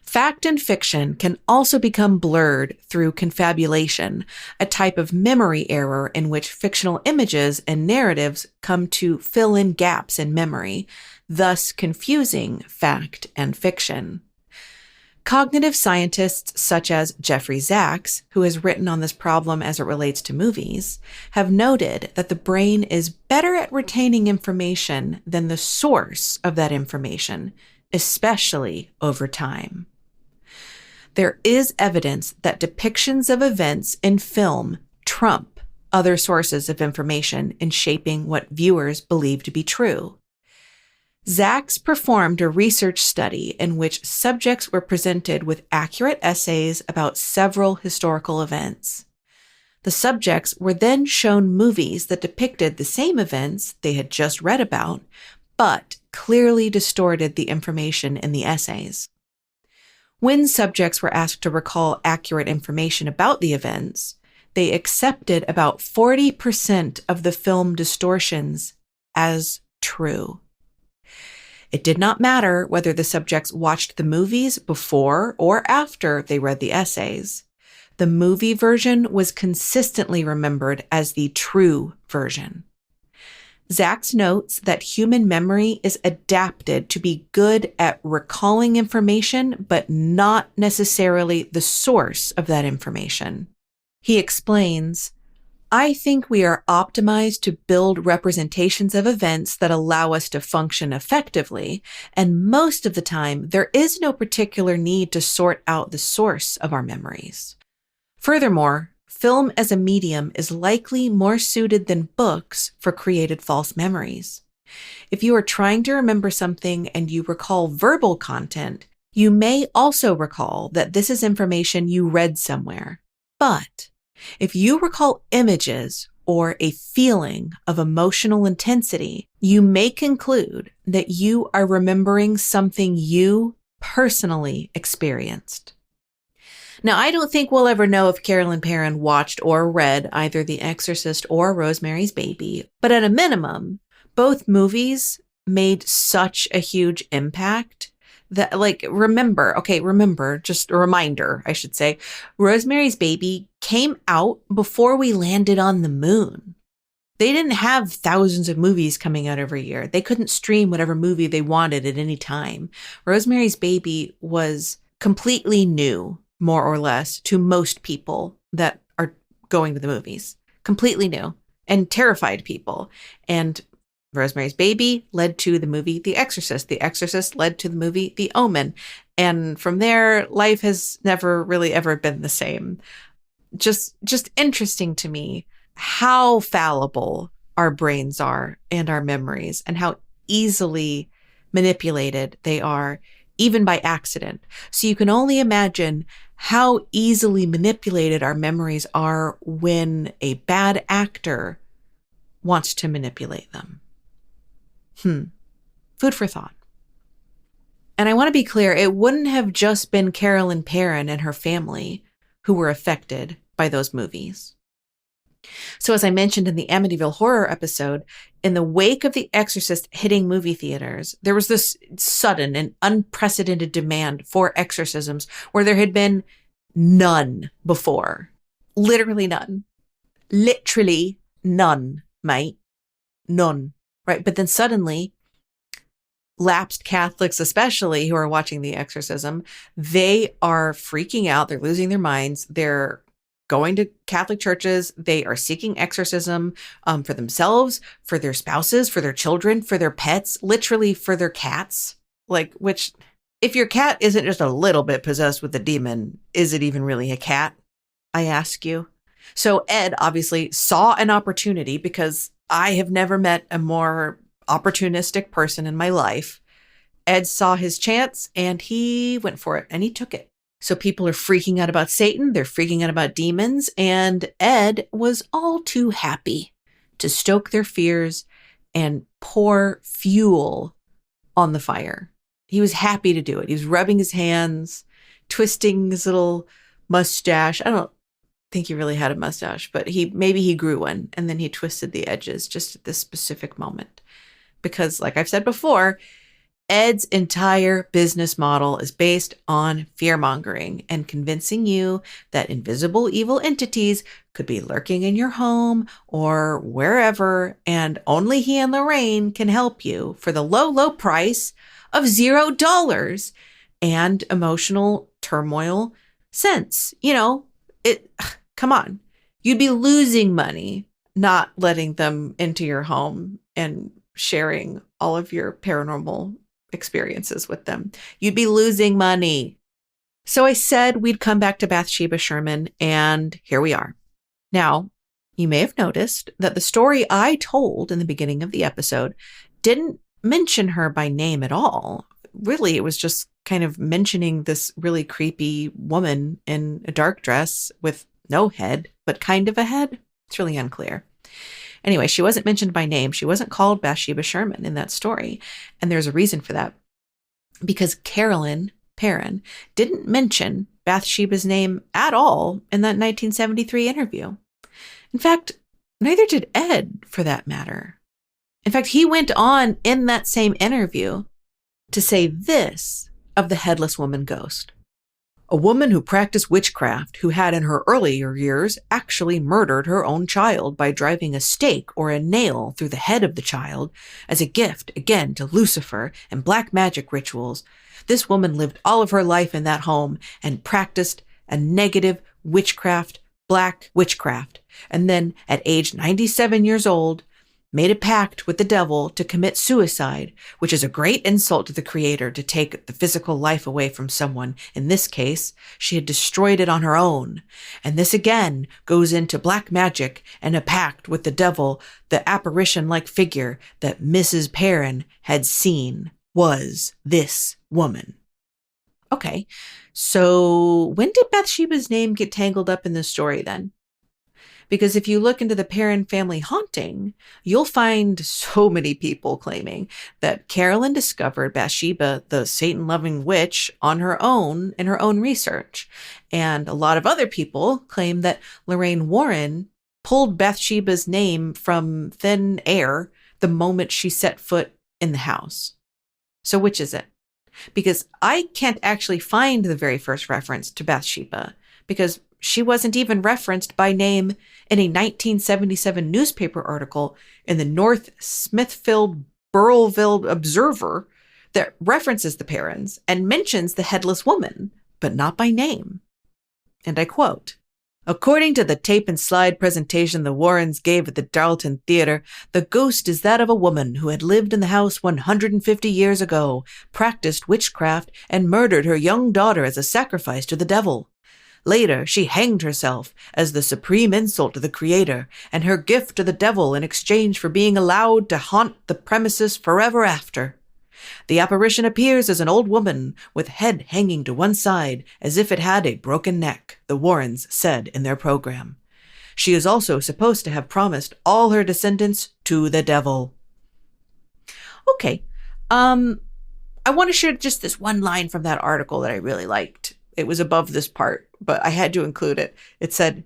Fact and fiction can also become blurred through confabulation, a type of memory error in which fictional images and narratives come to fill in gaps in memory, thus confusing fact and fiction. Cognitive scientists such as Jeffrey Sachs, who has written on this problem as it relates to movies, have noted that the brain is better at retaining information than the source of that information, especially over time. There is evidence that depictions of events in film trump other sources of information in shaping what viewers believe to be true. Sachs performed a research study in which subjects were presented with accurate essays about several historical events. The subjects were then shown movies that depicted the same events they had just read about, but clearly distorted the information in the essays. When subjects were asked to recall accurate information about the events, they accepted about 40% of the film distortions as true. It did not matter whether the subjects watched the movies before or after they read the essays. The movie version was consistently remembered as the true version. Sachs notes that human memory is adapted to be good at recalling information, but not necessarily the source of that information. He explains, I think we are optimized to build representations of events that allow us to function effectively, and most of the time, there is no particular need to sort out the source of our memories. Furthermore, film as a medium is likely more suited than books for created false memories. If you are trying to remember something and you recall verbal content, you may also recall that this is information you read somewhere. But if you recall images or a feeling of emotional intensity, you may conclude that you are remembering something you personally experienced. Now, I don't think we'll ever know if Carolyn Perron watched or read either The Exorcist or Rosemary's Baby, but at a minimum, both movies made such a huge impact that, remember, just a reminder, I should say, Rosemary's Baby came out before we landed on the moon. They didn't have thousands of movies coming out every year. They couldn't stream whatever movie they wanted at any time. Rosemary's Baby was completely new, more or less, to most people that are going to the movies. Completely new and terrified people. And Rosemary's Baby led to the movie The Exorcist. The Exorcist led to the movie The Omen. And from there, life has never really ever been the same. Just interesting to me how fallible our brains are and our memories, and how easily manipulated they are, even by accident. So you can only imagine how easily manipulated our memories are when a bad actor wants to manipulate them. Food for thought. And I want to be clear, it wouldn't have just been Carolyn Perron and her family who were affected by those movies. So as I mentioned in the Amityville Horror episode, in the wake of The Exorcist hitting movie theaters, there was this sudden and unprecedented demand for exorcisms where there had been none before. Literally none. Literally none, mate. None. Right? But then suddenly, lapsed Catholics especially who are watching The Exorcism, they are freaking out. They're losing their minds. They're going to Catholic churches. They are seeking exorcism for themselves, for their spouses, for their children, for their pets, literally for their cats. Which, if your cat isn't just a little bit possessed with a demon, is it even really a cat? I ask you. So Ed obviously saw an opportunity, because I have never met a more opportunistic person in my life. Ed saw his chance and he went for it, and he took it. So people are freaking out about Satan. They're freaking out about demons. And Ed was all too happy to stoke their fears and pour fuel on the fire. He was happy to do it. He was rubbing his hands, twisting his little mustache. I don't think he really had a mustache, but maybe he grew one, and then he twisted the edges just at this specific moment. Because, like I've said before, Ed's entire business model is based on fear-mongering and convincing you that invisible evil entities could be lurking in your home or wherever, and only he and Lorraine can help you for the low, low price of $0 and emotional turmoil cents. Come on. You'd be losing money not letting them into your home and sharing all of your paranormal experiences with them. You'd be losing money. So I said we'd come back to Bathsheba Sherman, and here we are. Now, you may have noticed that the story I told in the beginning of the episode didn't mention her by name at all. Really, it was just kind of mentioning this really creepy woman in a dark dress with no head, but kind of a head. It's really unclear. Anyway, she wasn't mentioned by name. She wasn't called Bathsheba Sherman in that story. And there's a reason for that. Because Carolyn Perron didn't mention Bathsheba's name at all in that 1973 interview. In fact, neither did Ed, for that matter. In fact, he went on in that same interview to say this of the headless woman ghost. A woman who practiced witchcraft, who had in her earlier years actually murdered her own child by driving a stake or a nail through the head of the child as a gift, again, to Lucifer and black magic rituals. This woman lived all of her life in that home and practiced a negative witchcraft, black witchcraft, and then at age 97 years old, made a pact with the devil to commit suicide, which is a great insult to the creator to take the physical life away from someone. In this case, she had destroyed it on her own. And this again goes into black magic and a pact with the devil. The apparition-like figure that Mrs. Perron had seen was this woman. Okay, so when did Bathsheba's name get tangled up in this story then? Because if you look into the Perron Family Haunting, you'll find so many people claiming that Carolyn discovered Bathsheba, the Satan-loving witch, on her own in her own research. And a lot of other people claim that Lorraine Warren pulled Bathsheba's name from thin air the moment she set foot in the house. So which is it? Because I can't actually find the very first reference to Bathsheba, because she wasn't even referenced by name in a 1977 newspaper article in the North Smithfield Burrillville Observer that references the Perrons and mentions the headless woman, but not by name. And I quote, "According to the tape and slide presentation the Warrens gave at the Darlton Theater, the ghost is that of a woman who had lived in the house 150 years ago, practiced witchcraft, and murdered her young daughter as a sacrifice to the devil. Later, she hanged herself as the supreme insult to the Creator and her gift to the devil in exchange for being allowed to haunt the premises forever after. The apparition appears as an old woman with head hanging to one side as if it had a broken neck, the Warrens said in their program. She is also supposed to have promised all her descendants to the devil. Okay. I want to share just this one line from that article that I really liked. It was above this part, but I had to include it. It said,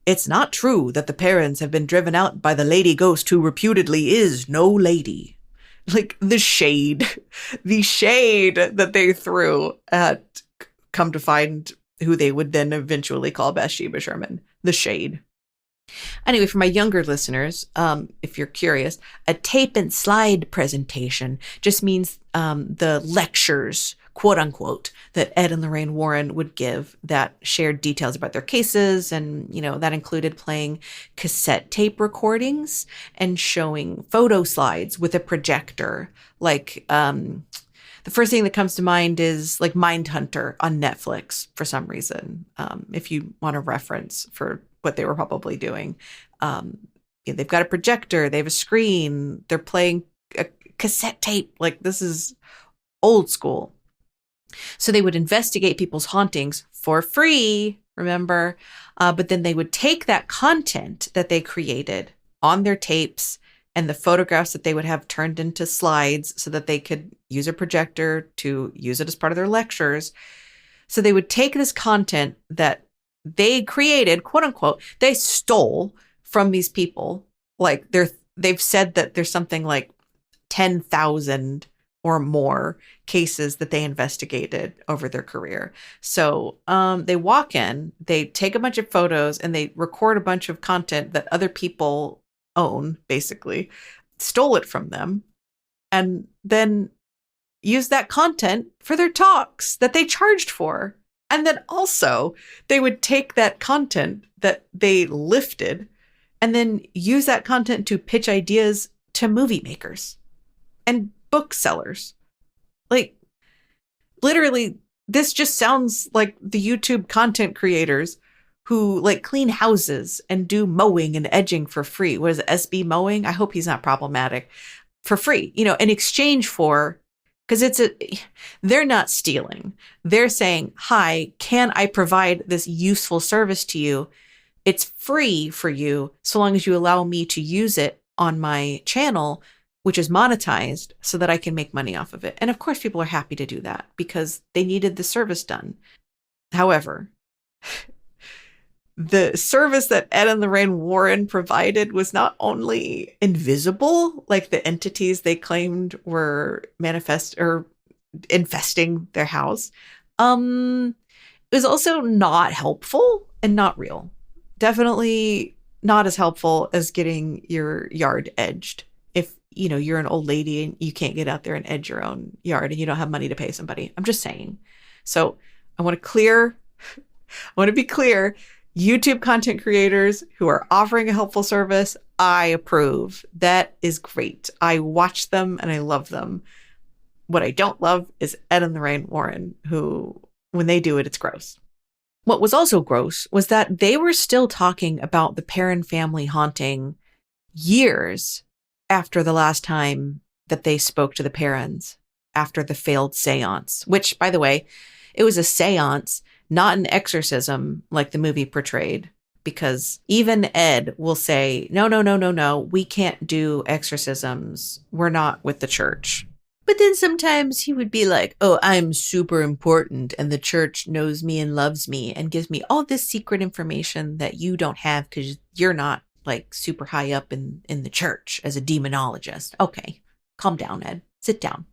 "It's not true that the Perrons have been driven out by the lady ghost who reputedly is no lady." Like the shade that they threw at come to find who they would then eventually call Bathsheba Sherman. The shade. Anyway, for my younger listeners, if you're curious, a tape and slide presentation just means the lectures, quote unquote, that Ed and Lorraine Warren would give that shared details about their cases. And, that included playing cassette tape recordings and showing photo slides with a projector. Like, the first thing that comes to mind is like Mindhunter on Netflix for some reason, if you want a reference for what they were probably doing. They've got a projector, they have a screen, they're playing a cassette tape. Like, this is old school. So they would investigate people's hauntings for free, remember? But then they would take that content that they created on their tapes and the photographs that they would have turned into slides so that they could use a projector to use it as part of their lectures. So they would take this content that they created, quote unquote, they stole from these people. Like they've said that there's something like 10,000 or more cases that they investigated over their career. So they walk in, they take a bunch of photos, and they record a bunch of content that other people own, basically, stole it from them, and then use that content for their talks that they charged for. And then also they would take that content that they lifted and then use that content to pitch ideas to movie makers and booksellers. Like, literally, this just sounds like the YouTube content creators who like clean houses and do mowing and edging for free. What is it, SB mowing? I hope he's not problematic. For free, in exchange for, because they're not stealing. They're saying, "Hi, can I provide this useful service to you? It's free for you so long as you allow me to use it on my channel, which is monetized, so that I can make money off of it." And of course, people are happy to do that because they needed the service done. However, the service that Ed and Lorraine Warren provided was not only invisible, like the entities they claimed were infesting their house. It was also not helpful and not real. Definitely not as helpful as getting your yard edged. If, you're an old lady and you can't get out there and edge your own yard and you don't have money to pay somebody. I'm just saying. So I want to be clear. YouTube content creators who are offering a helpful service, I approve. That is great. I watch them and I love them. What I don't love is Ed and Lorraine Warren, who, when they do it, it's gross. What was also gross was that they were still talking about the Perron family haunting years after the last time that they spoke to the Perrons, after the failed seance, which, by the way, it was a seance, not an exorcism like the movie portrayed, because even Ed will say, no, we can't do exorcisms. We're not with the church. But then sometimes he would be like, "Oh, I'm super important and the church knows me and loves me and gives me all this secret information that you don't have because you're not like super high up in the church as a demonologist." Okay, calm down, Ed. Sit down.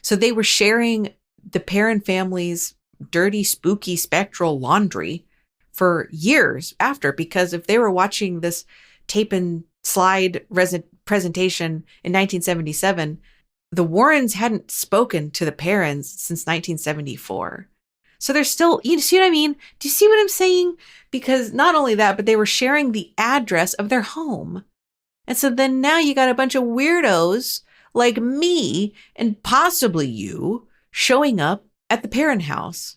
So they were sharing the Perron family's dirty, spooky, spectral laundry for years after, because if they were watching this tape and slide presentation in 1977, the Warrens hadn't spoken to the Perrons since 1974. So they're still, you see what I mean? Do you see what I'm saying? Because not only that, but they were sharing the address of their home. And so then now you got a bunch of weirdos like me and possibly you showing up at the Perron house.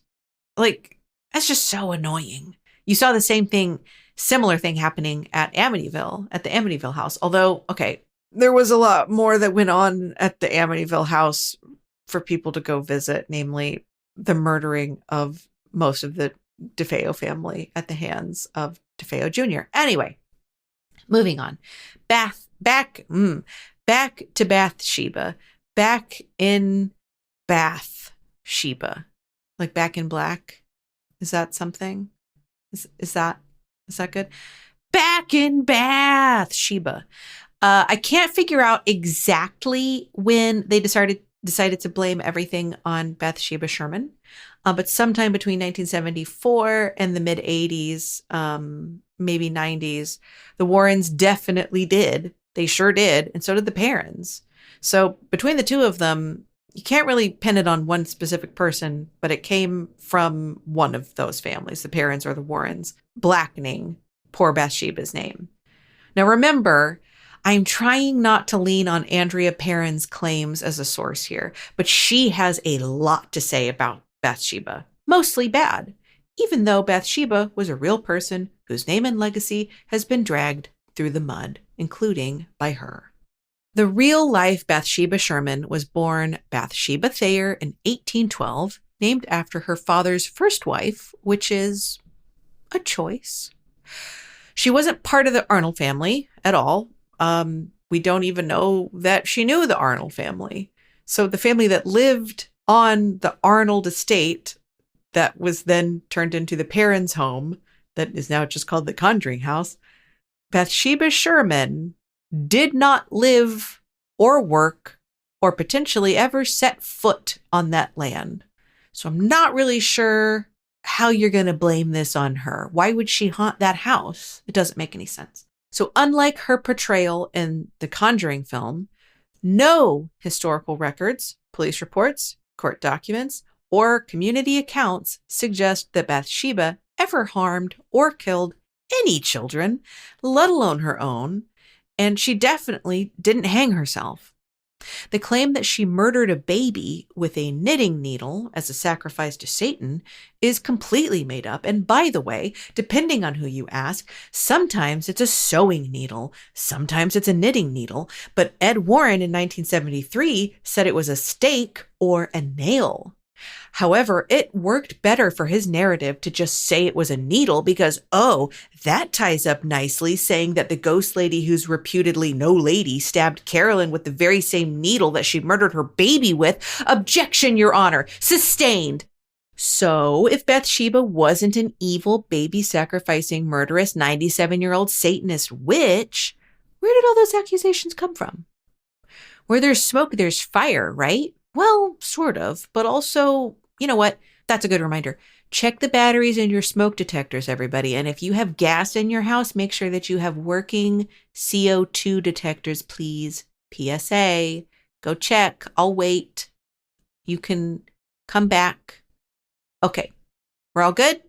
Like, That's just so annoying. You saw the similar thing happening at the Amityville house. Although, okay, there was a lot more that went on at the Amityville house for people to go visit, namely the murdering of most of the DeFeo family at the hands of DeFeo Jr. Anyway, moving on. Back to Bathsheba. Back in Bathsheba. Like Back in Black. Is that something? Is that good? Back in Bathsheba. I can't figure out exactly when they decided to blame everything on Bathsheba Sherman, but sometime between 1974 and the mid 80s, maybe 90s, the Warrens definitely did. They sure did, and so did the Perrons. So between the two of them, you can't really pin it on one specific person, but it came from one of those families, the Perrons or the Warrens, blackening poor Bathsheba's name. Now remember, I'm trying not to lean on Andrea Perron's claims as a source here, but she has a lot to say about Bathsheba, mostly bad, even though Bathsheba was a real person whose name and legacy has been dragged through the mud, including by her. The real-life Bathsheba Sherman was born Bathsheba Thayer in 1812, named after her father's first wife, which is a choice. She wasn't part of the Arnold family at all. We don't even know that she knew the Arnold family. So the family that lived on the Arnold estate that was then turned into the Perrons' home, that is now just called the Conjuring house, Bathsheba Sherman did not live or work or potentially ever set foot on that land. So I'm not really sure how you're going to blame this on her. Why would she haunt that house? It doesn't make any sense. So unlike her portrayal in the Conjuring film, no historical records, police reports, court documents, or community accounts suggest that Bathsheba ever harmed or killed any children, let alone her own, and she definitely didn't hang herself. The claim that she murdered a baby with a knitting needle as a sacrifice to Satan is completely made up. And by the way, depending on who you ask, sometimes it's a sewing needle, sometimes it's a knitting needle. But Ed Warren in 1973 said it was a stake or a nail. However, it worked better for his narrative to just say it was a needle because, oh, that ties up nicely saying that the ghost lady who's reputedly no lady stabbed Carolyn with the very same needle that she murdered her baby with. Objection, Your Honor. Sustained. So if Bathsheba wasn't an evil baby sacrificing murderous 97-year-old Satanist witch, where did all those accusations come from? Where there's smoke, there's fire, right? Well, sort of, but also, you know what? That's a good reminder. Check the batteries in your smoke detectors, everybody. And if you have gas in your house, make sure that you have working CO2 detectors, please. PSA. Go check. I'll wait. You can come back. Okay. We're all good?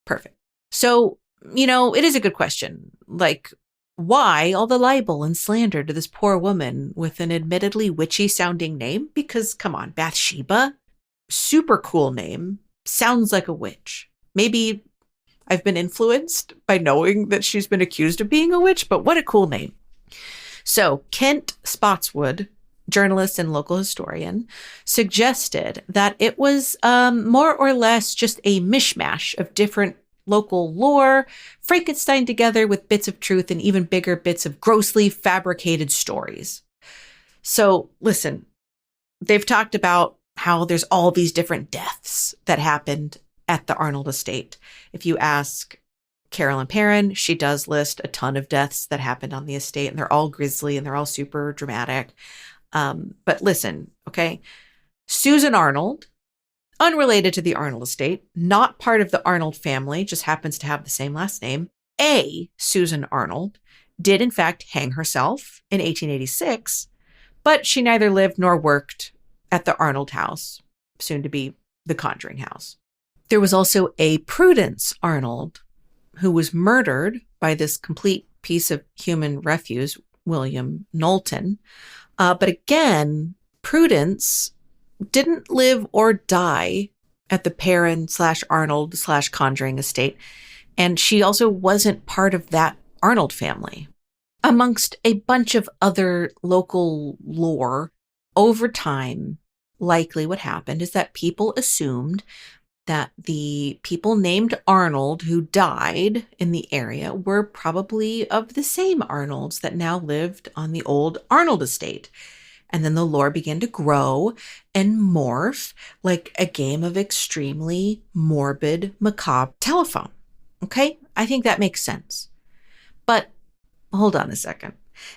Perfect. So, it is a good question. Like, why all the libel and slander to this poor woman with an admittedly witchy sounding name? Because, come on, Bathsheba, super cool name, sounds like a witch. Maybe I've been influenced by knowing that she's been accused of being a witch, but what a cool name. So Kent Spotswood, journalist and local historian, suggested that it was more or less just a mishmash of different local lore, Frankenstein together with bits of truth and even bigger bits of grossly fabricated stories. So listen, they've talked about how there's all these different deaths that happened at the Arnold estate. If you ask Carolyn Perron, she does list a ton of deaths that happened on the estate, and they're all grisly and they're all super dramatic. But listen, okay, Susan Arnold, unrelated to the Arnold estate, not part of the Arnold family, just happens to have the same last name. Susan Arnold did in fact hang herself in 1886, but she neither lived nor worked at the Arnold house, soon to be the Conjuring house. There was also a Prudence Arnold who was murdered by this complete piece of human refuse, William Knowlton. But again, Prudence didn't live or die at the Perron/Arnold/Conjuring estate, and she also wasn't part of that Arnold family. Amongst a bunch of other local lore, over time, likely what happened is that people assumed that the people named Arnold who died in the area were probably of the same Arnolds that now lived on the old Arnold estate. And then the lore began to grow and morph like a game of extremely morbid, macabre telephone. Okay? I think that makes sense. But hold on a second.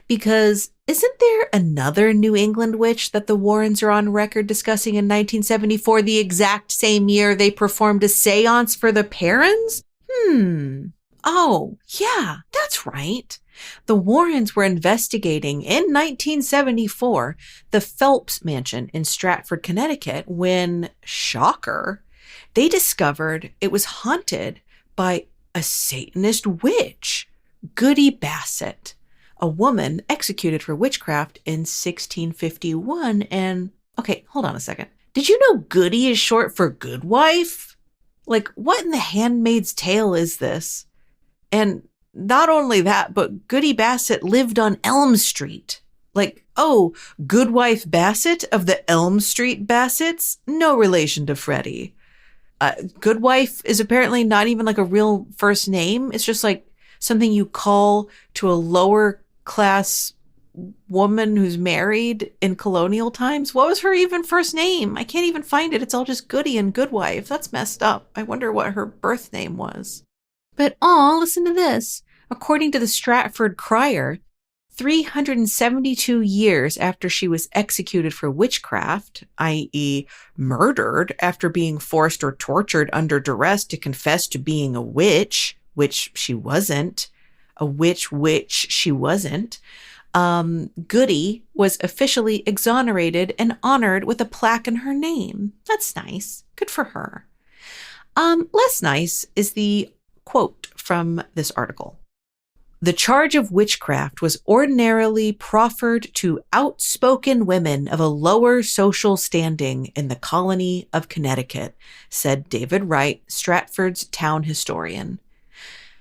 Because isn't there another New England witch that the Warrens are on record discussing in 1974, the exact same year they performed a seance for the Perrons? Oh, yeah, that's right. The Warrens were investigating in 1974 the Phelps Mansion in Stratford, Connecticut, when, shocker, they discovered it was haunted by a Satanist witch, Goody Bassett, a woman executed for witchcraft in 1651. And, okay, hold on a second. Did you know Goody is short for good wife? Like, what in the Handmaid's Tale is this? And not only that, but Goody Bassett lived on Elm Street. Like, oh, Goodwife Bassett of the Elm Street Bassetts? No relation to Freddie. Goodwife is apparently not even like a real first name. It's just like something you call to a lower class woman who's married in colonial times. What was her even first name? I can't even find it. It's all just Goody and Goodwife. That's messed up. I wonder what her birth name was. But listen to this. According to the Stratford Crier, 372 years after she was executed for witchcraft, i.e. murdered after being forced or tortured under duress to confess to being a witch, which she wasn't, a witch she wasn't, Goody was officially exonerated and honored with a plaque in her name. That's nice. Good for her. Less nice is the quote from this article. The charge of witchcraft was ordinarily proffered to outspoken women of a lower social standing in the colony of Connecticut, said David Wright, Stratford's town historian.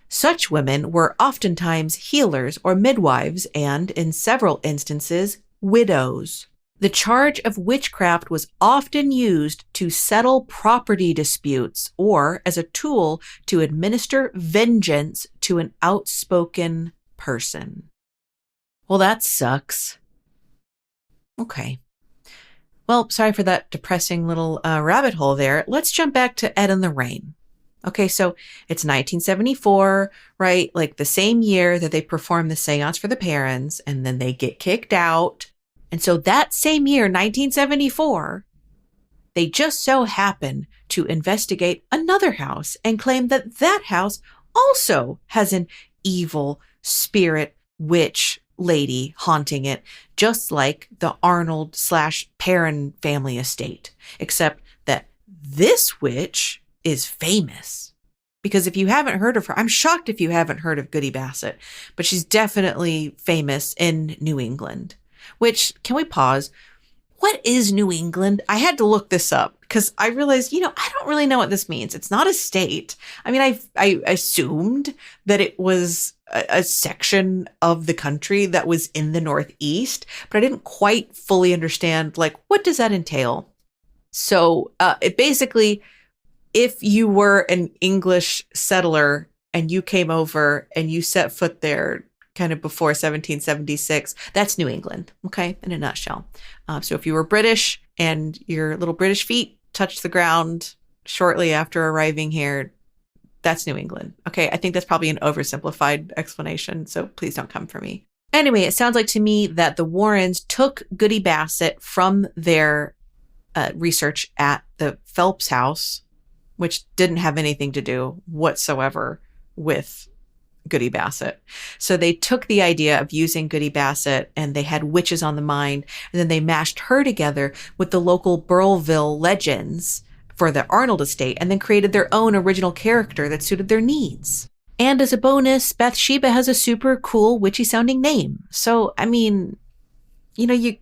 Such women were oftentimes healers or midwives and, in several instances, widows. The charge of witchcraft was often used to settle property disputes or as a tool to administer vengeance to an outspoken person. Well, that sucks. Okay. Well, sorry for that depressing little rabbit hole there. Let's jump back to Ed and Lorraine. Okay, so it's 1974, right? Like the same year that they perform the seance for the Perrons, and then they get kicked out. And so that same year, 1974, they just so happen to investigate another house and claim that that house also has an evil spirit witch lady haunting it, just like the Arnold/Perron family estate, except that this witch is famous. Because if you haven't heard of her, I'm shocked if you haven't heard of Goody Bassett, but she's definitely famous in New England. Which, can we pause? What is New England? I had to look this up because I realized, I don't really know what this means. It's not a state. I mean, I assumed that it was a section of the country that was in the Northeast, but I didn't quite fully understand, like, what does that entail? So it basically, if you were an English settler and you came over and you set foot there kind of before 1776, that's New England, okay, in a nutshell. So if you were British and your little British feet touched the ground shortly after arriving here, that's New England. Okay, I think that's probably an oversimplified explanation, so please don't come for me. Anyway, it sounds like to me that the Warrens took Goody Bassett from their research at the Phelps house, which didn't have anything to do whatsoever with Goody Bassett. So they took the idea of using Goody Bassett and they had witches on the mind, and then they mashed her together with the local Burrillville legends for the Arnold estate and then created their own original character that suited their needs. And as a bonus, Bathsheba has a super cool witchy sounding name. So, I mean, you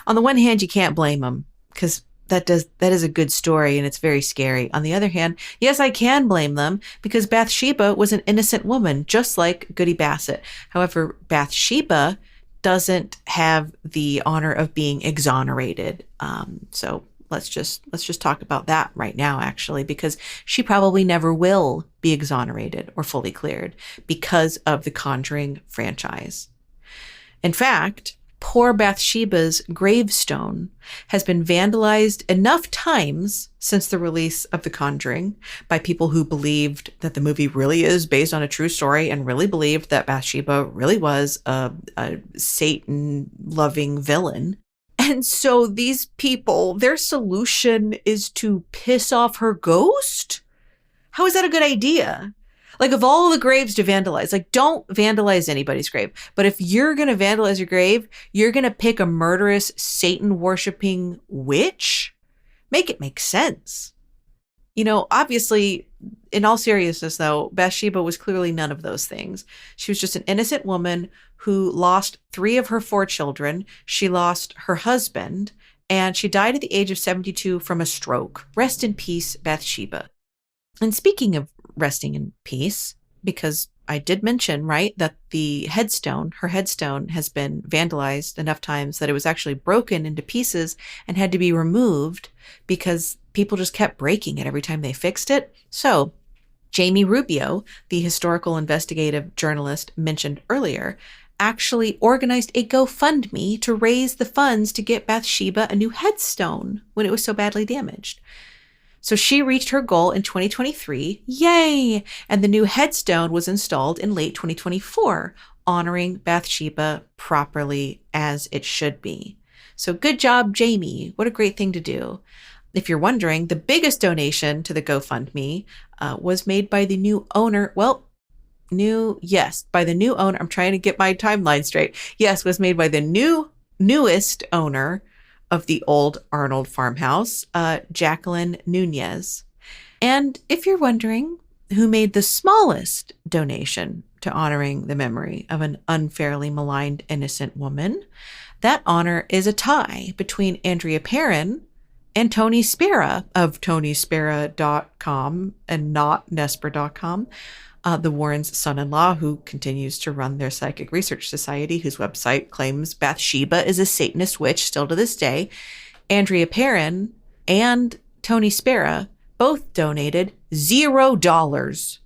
on the one hand, you can't blame them because that is a good story, and it's very scary. On the other hand, yes, I can blame them because Bathsheba was an innocent woman, just like Goody Bassett. However, Bathsheba doesn't have the honor of being exonerated. So let's just talk about that right now, actually, because she probably never will be exonerated or fully cleared because of the Conjuring franchise. In fact, poor Bathsheba's gravestone has been vandalized enough times since the release of The Conjuring by people who believed that the movie really is based on a true story and really believed that Bathsheba really was a Satan-loving villain. And so these people, their solution is to piss off her ghost? How is that a good idea? Like, of all the graves to vandalize, like, don't vandalize anybody's grave. But if you're going to vandalize your grave, you're going to pick a murderous, Satan-worshipping witch? Make it make sense. You know, obviously, in all seriousness, though, Bathsheba was clearly none of those things. She was just an innocent woman who lost 3 of her 4 children. She lost her husband, and she died at the age of 72 from a stroke. Rest in peace, Bathsheba. And speaking of resting in peace, because I did mention, right, that her headstone has been vandalized enough times that it was actually broken into pieces and had to be removed because people just kept breaking it every time they fixed it. So Jamie Rubio, the historical investigative journalist mentioned earlier, actually organized a GoFundMe to raise the funds to get Bathsheba a new headstone when it was so badly damaged. So she reached her goal in 2023, yay! And the new headstone was installed in late 2024, honoring Bathsheba properly as it should be. So good job, Jamie. What a great thing to do. If you're wondering, the biggest donation to the GoFundMe was made by the new owner. By the new owner. I'm trying to get my timeline straight. Yes, was made by the newest owner of the old Arnold farmhouse, Jacqueline Nunez. And if you're wondering who made the smallest donation to honoring the memory of an unfairly maligned innocent woman, that honor is a tie between Andrea Perron and Tony Spera of TonySpera.com and not Nesper.com. The Warrens' son-in-law, who continues to run their psychic research society, whose website claims Bathsheba is a Satanist witch still to this day. Andrea Perron and Tony Spera both donated $0.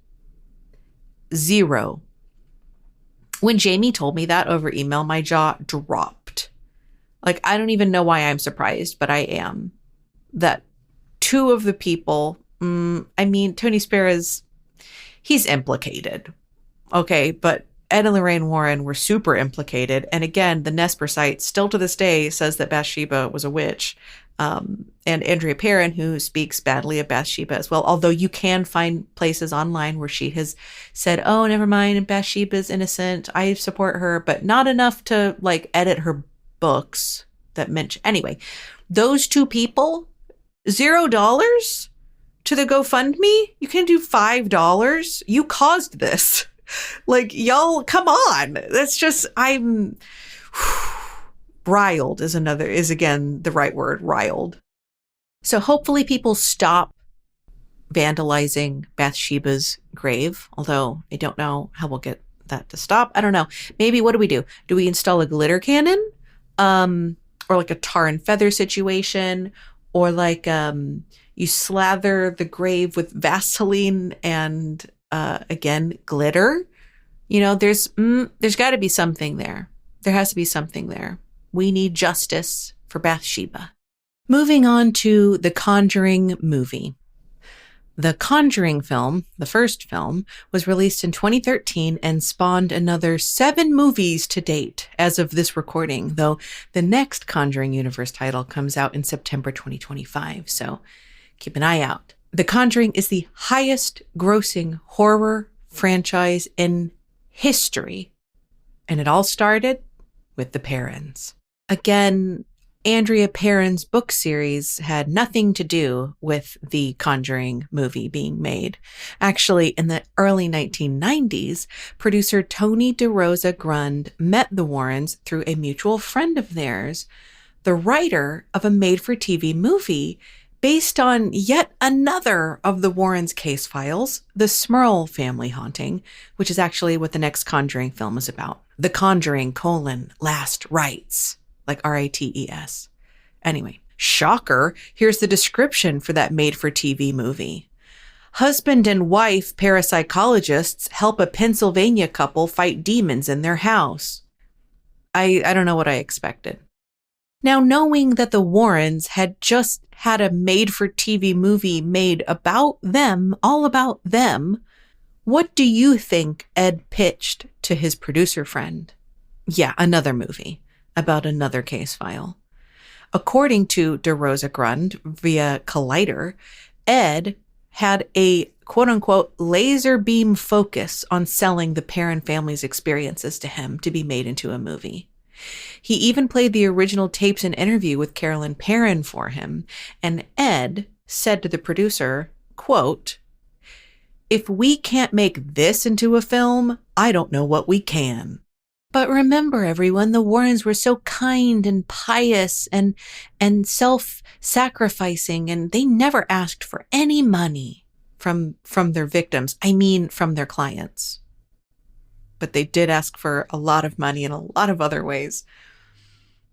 0. When Jamie told me that over email, my jaw dropped. Like, I don't even know why I'm surprised, but I am. That 2 of the people, Tony Spera's, he's implicated. Okay, but Ed and Lorraine Warren were super implicated. And again, the Nesper site still to this day says that Bathsheba was a witch. And Andrea Perron, who speaks badly of Bathsheba as well, although you can find places online where she has said, oh, never mind, Bathsheba's innocent, I support her, but not enough to like edit her books that mention. Anyway, those 2 people, $0 to the GoFundMe? You can do $5. You caused this. Like, y'all, come on. That's just, I'm riled is again the right word, riled. So hopefully people stop vandalizing Bathsheba's grave, although I don't know how we'll get that to stop. I don't know. Maybe what do? Do we install a glitter cannon? Or like a tar and feather situation? Or like, you slather the grave with Vaseline and, again, glitter. You know, there's got to be something there. There has to be something there. We need justice for Bathsheba. Moving on to the Conjuring movie. The Conjuring film, the first film, was released in 2013 and spawned another 7 movies to date as of this recording, though the next Conjuring universe title comes out in September 2025. So keep an eye out. The Conjuring is the highest grossing horror franchise in history. And it all started with the Perrons. Again, Andrea Perron's book series had nothing to do with the Conjuring movie being made. Actually, in the early 1990s, producer Tony DeRosa Grund met the Warrens through a mutual friend of theirs. the writer of a made-for-TV movie based on yet another of the Warrens' case files, the Perron Family Haunting, which is actually what the next Conjuring film is about. The Conjuring, Last Rites, like R-A-T-E-S. Anyway, shocker, here's the description for that made-for-TV movie. Husband and wife parapsychologists help a Pennsylvania couple fight demons in their house. I don't know what I expected. Now, knowing that the Warrens had just had a made-for-TV movie made about them, all about them, what do you think Ed pitched to his producer friend? Yeah, another movie about another case file. According to DeRosa Grund via Collider, Ed had a quote-unquote laser beam focus on selling the Perron family's experiences to him to be made into a movie. He even played the original tapes and interview with Carolyn Perron for him, and Ed said to the producer, quote, "If we can't make this into a film, I don't know what we can." But remember, everyone, the Warrens were so kind and pious and self-sacrificing, and they never asked for any money from their victims. I mean, from their clients. But they did ask for a lot of money in a lot of other ways.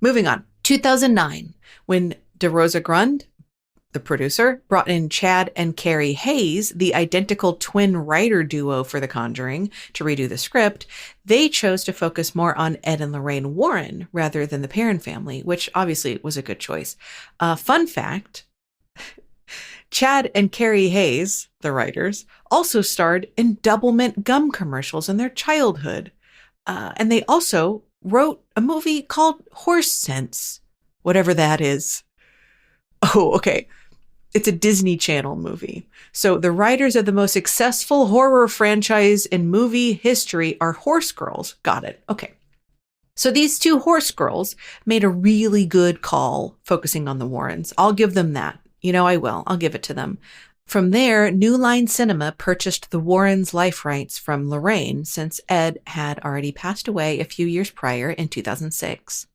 Moving on. 2009, when DeRosa Grund, the producer, brought in Chad and Carrie Hayes, the identical twin writer duo for The Conjuring, to redo the script, they chose to focus more on Ed and Lorraine Warren rather than the Perron family, which obviously was a good choice. Fun fact, Chad and Carrie Hayes, the writers, also starred in Doublemint gum commercials in their childhood. And they also wrote a movie called Horse Sense, whatever that is. Oh, okay. It's a Disney Channel movie. So the writers of the most successful horror franchise in movie history are horse girls. Got it. Okay. So these two horse girls made a really good call focusing on the Warrens. I'll give them that. You know, I will. I'll give it to them. From there, New Line Cinema purchased the Warrens' life rights from Lorraine since Ed had already passed away a few years prior in 2006.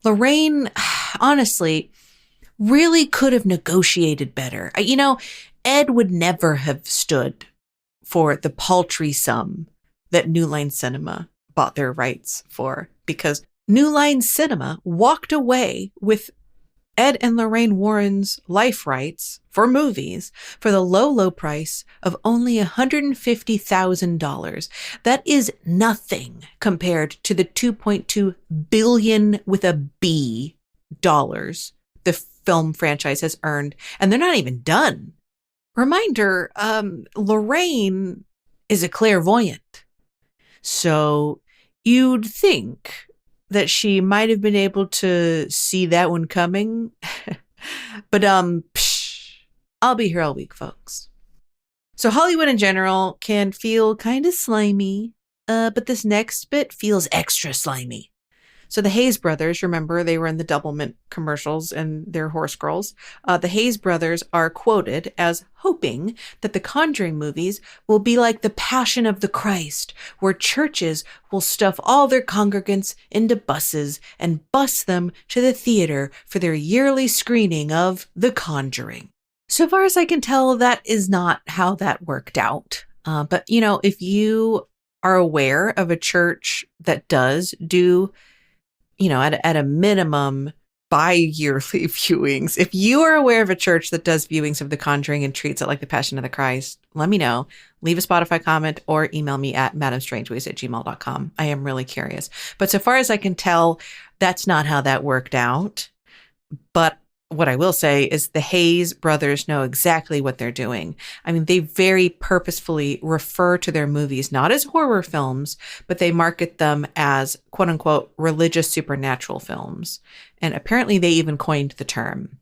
Lorraine, honestly, really could have negotiated better. You know, Ed would never have stood for the paltry sum that New Line Cinema bought their rights for, because New Line Cinema walked away with Ed and Lorraine Warren's life rights for movies for the low, low price of only $150,000. That is nothing compared to the $2.2 billion with a B dollars the film franchise has earned, and they're not even done. Reminder, Lorraine is a clairvoyant. So you'd think that she might have been able to see that one coming. But I'll be here all week, folks. So Hollywood in general can feel kind of slimy, but this next bit feels extra slimy. So the Hayes brothers, remember, they were in the Doublemint commercials and they're horse girls. The Hayes brothers are quoted as hoping that the Conjuring movies will be like the Passion of the Christ, where churches will stuff all their congregants into buses and bus them to the theater for their yearly screening of The Conjuring. So far as I can tell, that is not how that worked out. But, you know, if you are aware of a church that does do, you know, at a minimum, bi-yearly viewings. If you are aware of a church that does viewings of The Conjuring and treats it like the Passion of the Christ, let me know. Leave a Spotify comment or email me at madamestrangeways@gmail.com. I am really curious. But so far as I can tell, that's not how that worked out. But what I will say is the Hayes brothers know exactly what they're doing. I mean, they very purposefully refer to their movies not as horror films, but they market them as quote unquote religious supernatural films. And apparently they even coined the term.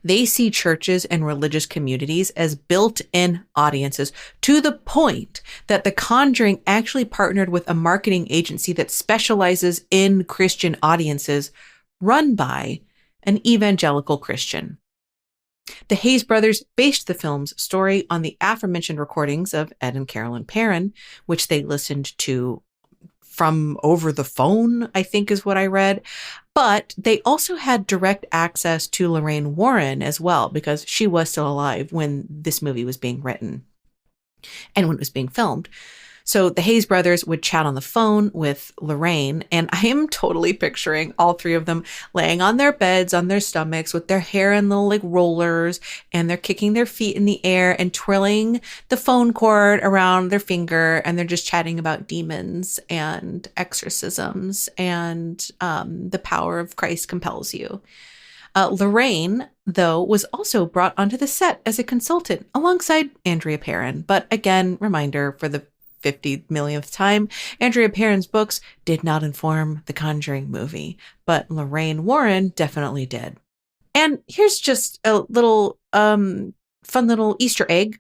They see churches and religious communities as built-in audiences, to the point that The Conjuring actually partnered with a marketing agency that specializes in Christian audiences run by an evangelical Christian. The Hayes brothers based the film's story on the aforementioned recordings of Ed and Carolyn Perron, which they listened to from over the phone, I think is what I read. But they also had direct access to Lorraine Warren as well, because she was still alive when this movie was being written and when it was being filmed. So the Hayes brothers would chat on the phone with Lorraine, and I am totally picturing all three of them laying on their beds, on their stomachs, with their hair in little like rollers, and they're kicking their feet in the air and twirling the phone cord around their finger, and they're just chatting about demons and exorcisms and the power of Christ compels you. Lorraine, though, was also brought onto the set as a consultant alongside Andrea Perron. But again, reminder for the 50 millionth time, Andrea Perron's books did not inform the Conjuring movie, but Lorraine Warren definitely did. And here's just a little fun little Easter egg.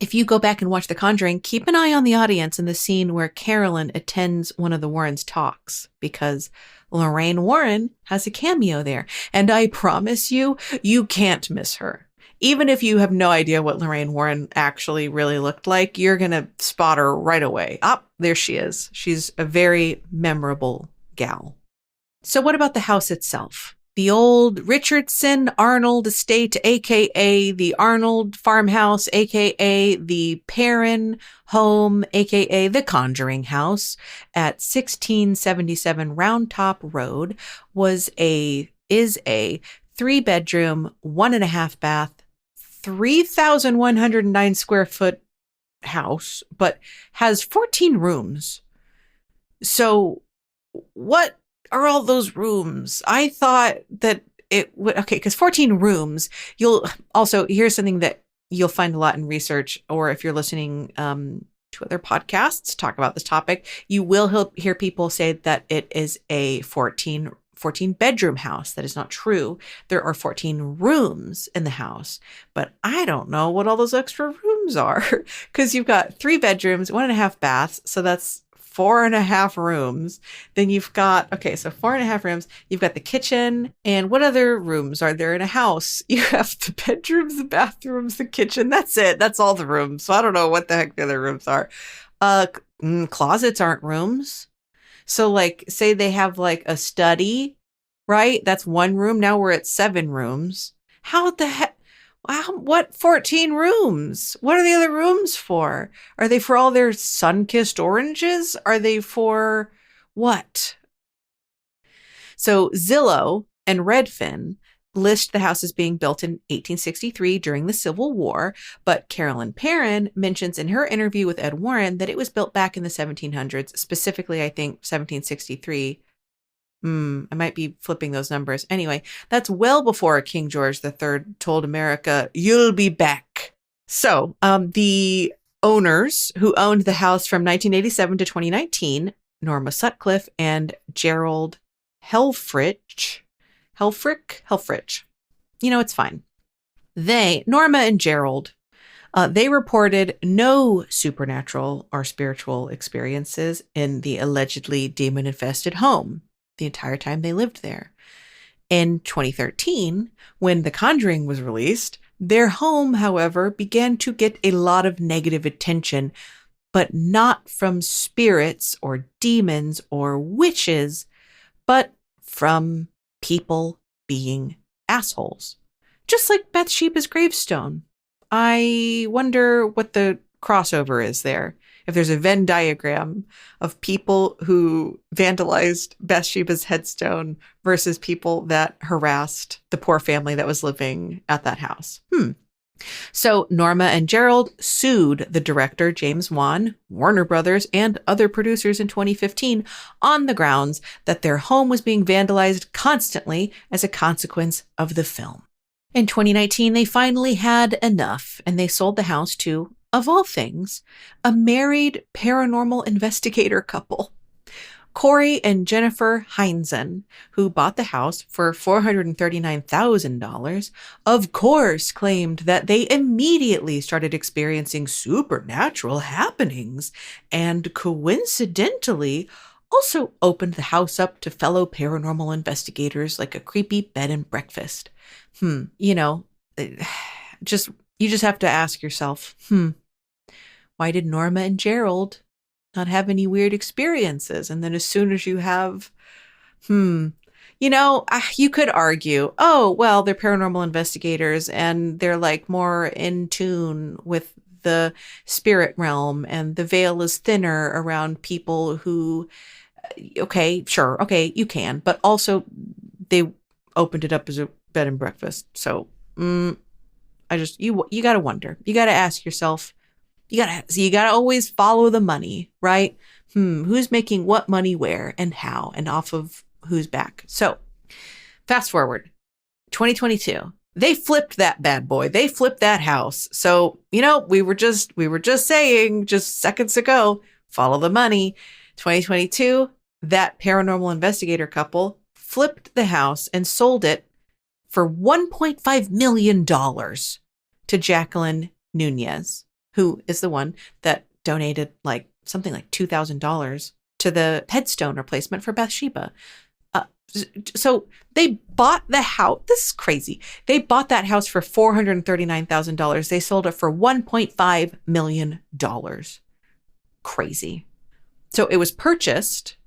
If you go back and watch The Conjuring, keep an eye on the audience in the scene where Carolyn attends one of the Warrens' talks, because Lorraine Warren has a cameo there. And I promise you, you can't miss her. Even if you have no idea what Lorraine Warren actually really looked like, you're going to spot her right away. Ah, there she is. She's a very memorable gal. So what about the house itself? The old Richardson Arnold estate, aka the Arnold farmhouse, aka the Perron home, aka the Conjuring house at 1677 Round Top Road is a 3-bedroom, 1.5 bath, 3,109 square foot house, but has 14 rooms. So what are all those rooms? I thought that it would, okay, because 14 rooms, here's something that you'll find a lot in research, or if you're listening to other podcasts talk about this topic, you will hear people say that it is a 14 bedroom house. That is not true. There are 14 rooms in the house, but I don't know what all those extra rooms are, because you've got 3 bedrooms, 1.5 baths. So that's 4.5 rooms. Then you've got, so 4.5 rooms. You've got the kitchen. And what other rooms are there in a house? You have the bedrooms, the bathrooms, the kitchen. That's it. That's all the rooms. So I don't know what the heck the other rooms are. Closets aren't rooms. So like, say they have like a study, right? That's 1 room. Now we're at 7 rooms. How the heck? Wow, what 14 rooms? What are the other rooms for? Are they for all their sun-kissed oranges? Are they for what? So Zillow and Redfin list the house as being built in 1863 during the Civil War, but Carolyn Perron mentions in her interview with Ed Warren that it was built back in the 1700s, specifically, I think, 1763. I might be flipping those numbers. Anyway, that's well before King George III told America, "You'll be back." So the owners who owned the house from 1987 to 2019, Norma Sutcliffe and Gerald Helfrich. It's fine. Norma and Gerald, they reported no supernatural or spiritual experiences in the allegedly demon-infested home the entire time they lived there. In 2013, when The Conjuring was released, their home, however, began to get a lot of negative attention, but not from spirits or demons or witches, but from people being assholes. Just like Bathsheba's gravestone. I wonder what the crossover is there. If there's a Venn diagram of people who vandalized Bathsheba's headstone versus people that harassed the poor family that was living at that house. So Norma and Gerald sued the director, James Wan, Warner Brothers, and other producers in 2015 on the grounds that their home was being vandalized constantly as a consequence of the film. In 2019, they finally had enough, and they sold the house to, of all things, a married paranormal investigator couple, Corey and Jennifer Heinzen, who bought the house for $439,000, of course claimed that they immediately started experiencing supernatural happenings and coincidentally also opened the house up to fellow paranormal investigators like a creepy bed and breakfast. You just have to ask yourself, why did Norma and Gerald not have any weird experiences? And then as soon as you have, You could argue, oh, well, they're paranormal investigators and they're like more in tune with the spirit realm and the veil is thinner around people who, okay, sure, okay, you can, but also they opened it up as a bed and breakfast. So, you got to wonder. You got to ask yourself, you got to always follow the money, right? Who's making what money where and how and off of who's back. So fast forward 2022, they flipped that bad boy. They flipped that house. So, we were just saying just seconds ago, follow the money. 2022, that paranormal investigator couple flipped the house and sold it for $1.5 million to Jacqueline Nunez, who is the one that donated something like $2,000 to the headstone replacement for Bathsheba. So they bought the house. This is crazy. They bought that house for $439,000. They sold it for $1.5 million. Crazy. So it was purchased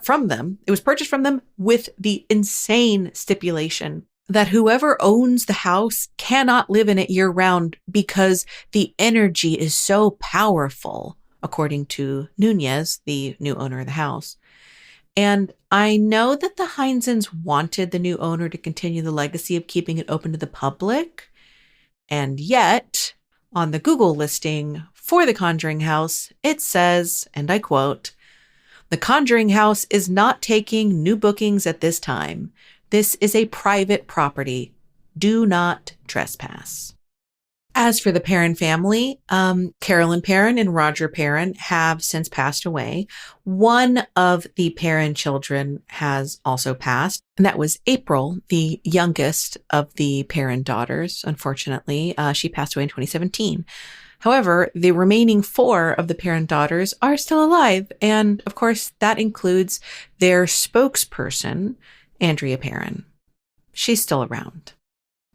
from them. It was purchased from them with the insane stipulation that whoever owns the house cannot live in it year round because the energy is so powerful, according to Nunez, the new owner of the house. And I know that the Heinzens wanted the new owner to continue the legacy of keeping it open to the public. And yet, on the Google listing for the Conjuring house, it says, and I quote, "The Conjuring house is not taking new bookings at this time. This is a private property. Do not trespass." As for the Perron family, Carolyn Perron and Roger Perron have since passed away. One of the Perron children has also passed, and that was April, the youngest of the Perron daughters. Unfortunately, she passed away in 2017. However, the remaining 4 of the Perron daughters are still alive, and of course, that includes their spokesperson, Andrea Perron. She's still around.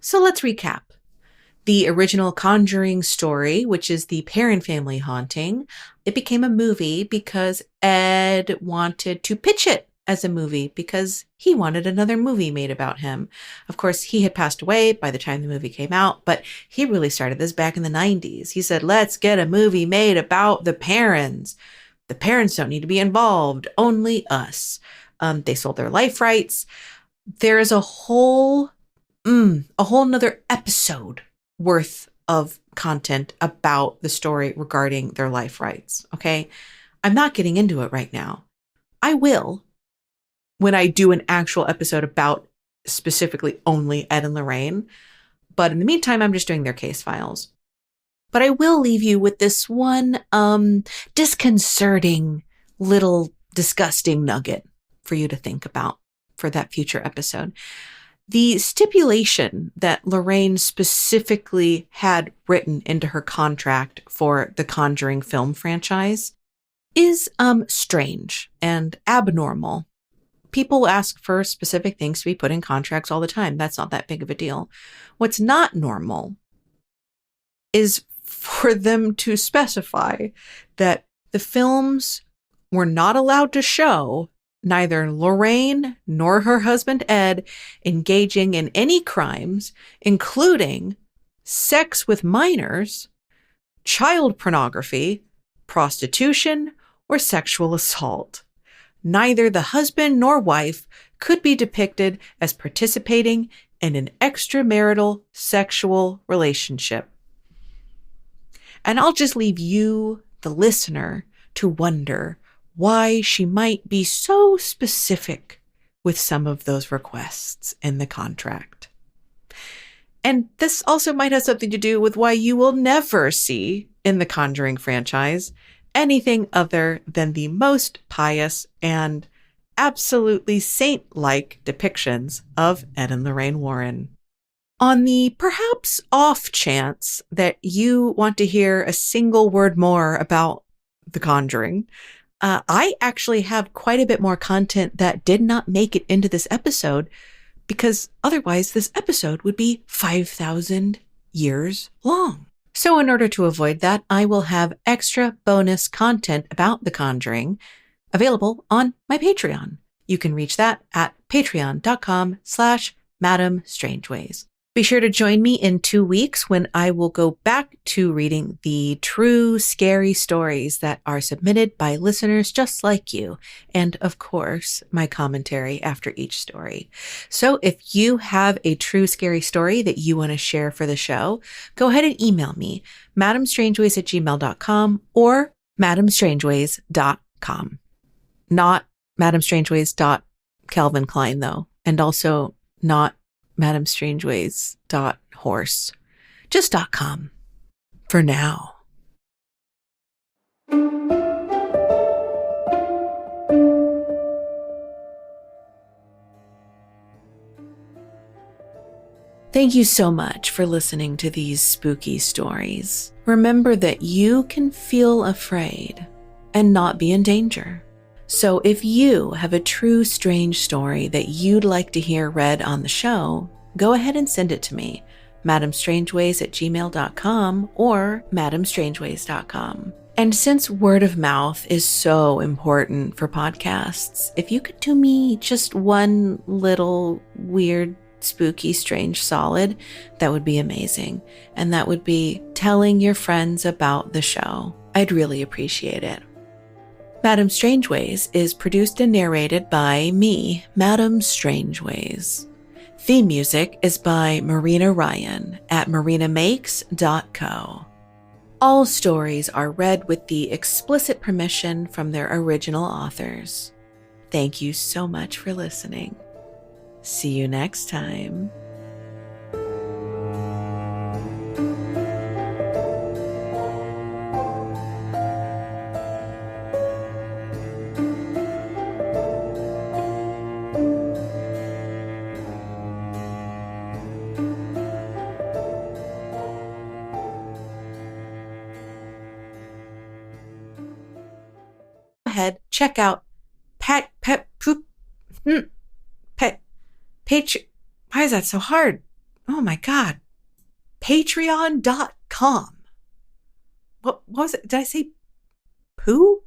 So let's recap. The original Conjuring story, which is the Perron Family Haunting, it became a movie because Ed wanted to pitch it as a movie because he wanted another movie made about him. Of course, he had passed away by the time the movie came out, but he really started this back in the 90s. He said, let's get a movie made about the Perrons. The Perrons don't need to be involved, only us. They sold their life rights. There is a whole nother episode worth of content about the story regarding their life rights. Okay. I'm not getting into it right now. I will when I do an actual episode about specifically only Ed and Lorraine. But in the meantime, I'm just doing their case files. But I will leave you with this one disconcerting little disgusting nugget for you to think about for that future episode. The stipulation that Lorraine specifically had written into her contract for the Conjuring film franchise is strange and abnormal. People ask for specific things to be put in contracts all the time. That's not that big of a deal. What's not normal is for them to specify that the films were not allowed to show neither Lorraine nor her husband Ed engaging in any crimes, including sex with minors, child pornography, prostitution, or sexual assault. Neither the husband nor wife could be depicted as participating in an extramarital sexual relationship. And I'll just leave you, the listener, to wonder why she might be so specific with some of those requests in the contract. And this also might have something to do with why you will never see in the Conjuring franchise anything other than the most pious and absolutely saint-like depictions of Ed and Lorraine Warren. On the perhaps off chance that you want to hear a single word more about The Conjuring, I actually have quite a bit more content that did not make it into this episode because otherwise this episode would be 5,000 years long. So in order to avoid that, I will have extra bonus content about The Conjuring available on my Patreon. You can reach that at patreon.com/madamestrangeways. Be sure to join me in 2 weeks when I will go back to reading the true scary stories that are submitted by listeners just like you, and of course, my commentary after each story. So if you have a true scary story that you want to share for the show, go ahead and email me, madamestrangeways@gmail.com or madamestrangeways.com. Not madamestrangeways.Calvin Klein, though, and also not madamestrangeways.horse. Just .com for now. Thank you so much for listening to these spooky stories. Remember that you can feel afraid and not be in danger. So if you have a true strange story that you'd like to hear read on the show, go ahead and send it to me, madamestrangeways@gmail.com or madamestrangeways.com. And since word of mouth is so important for podcasts, if you could do me just one little weird, spooky, strange solid, that would be amazing. And that would be telling your friends about the show. I'd really appreciate it. Madame Strangeways is produced and narrated by me, Madame Strangeways. Theme music is by Marina Ryan at marinamakes.co. All stories are read with the explicit permission from their original authors. Thank you so much for listening. See you next time. Ahead, check out why is that so hard? Oh my God. Patreon.com. What was it? Did I say poo?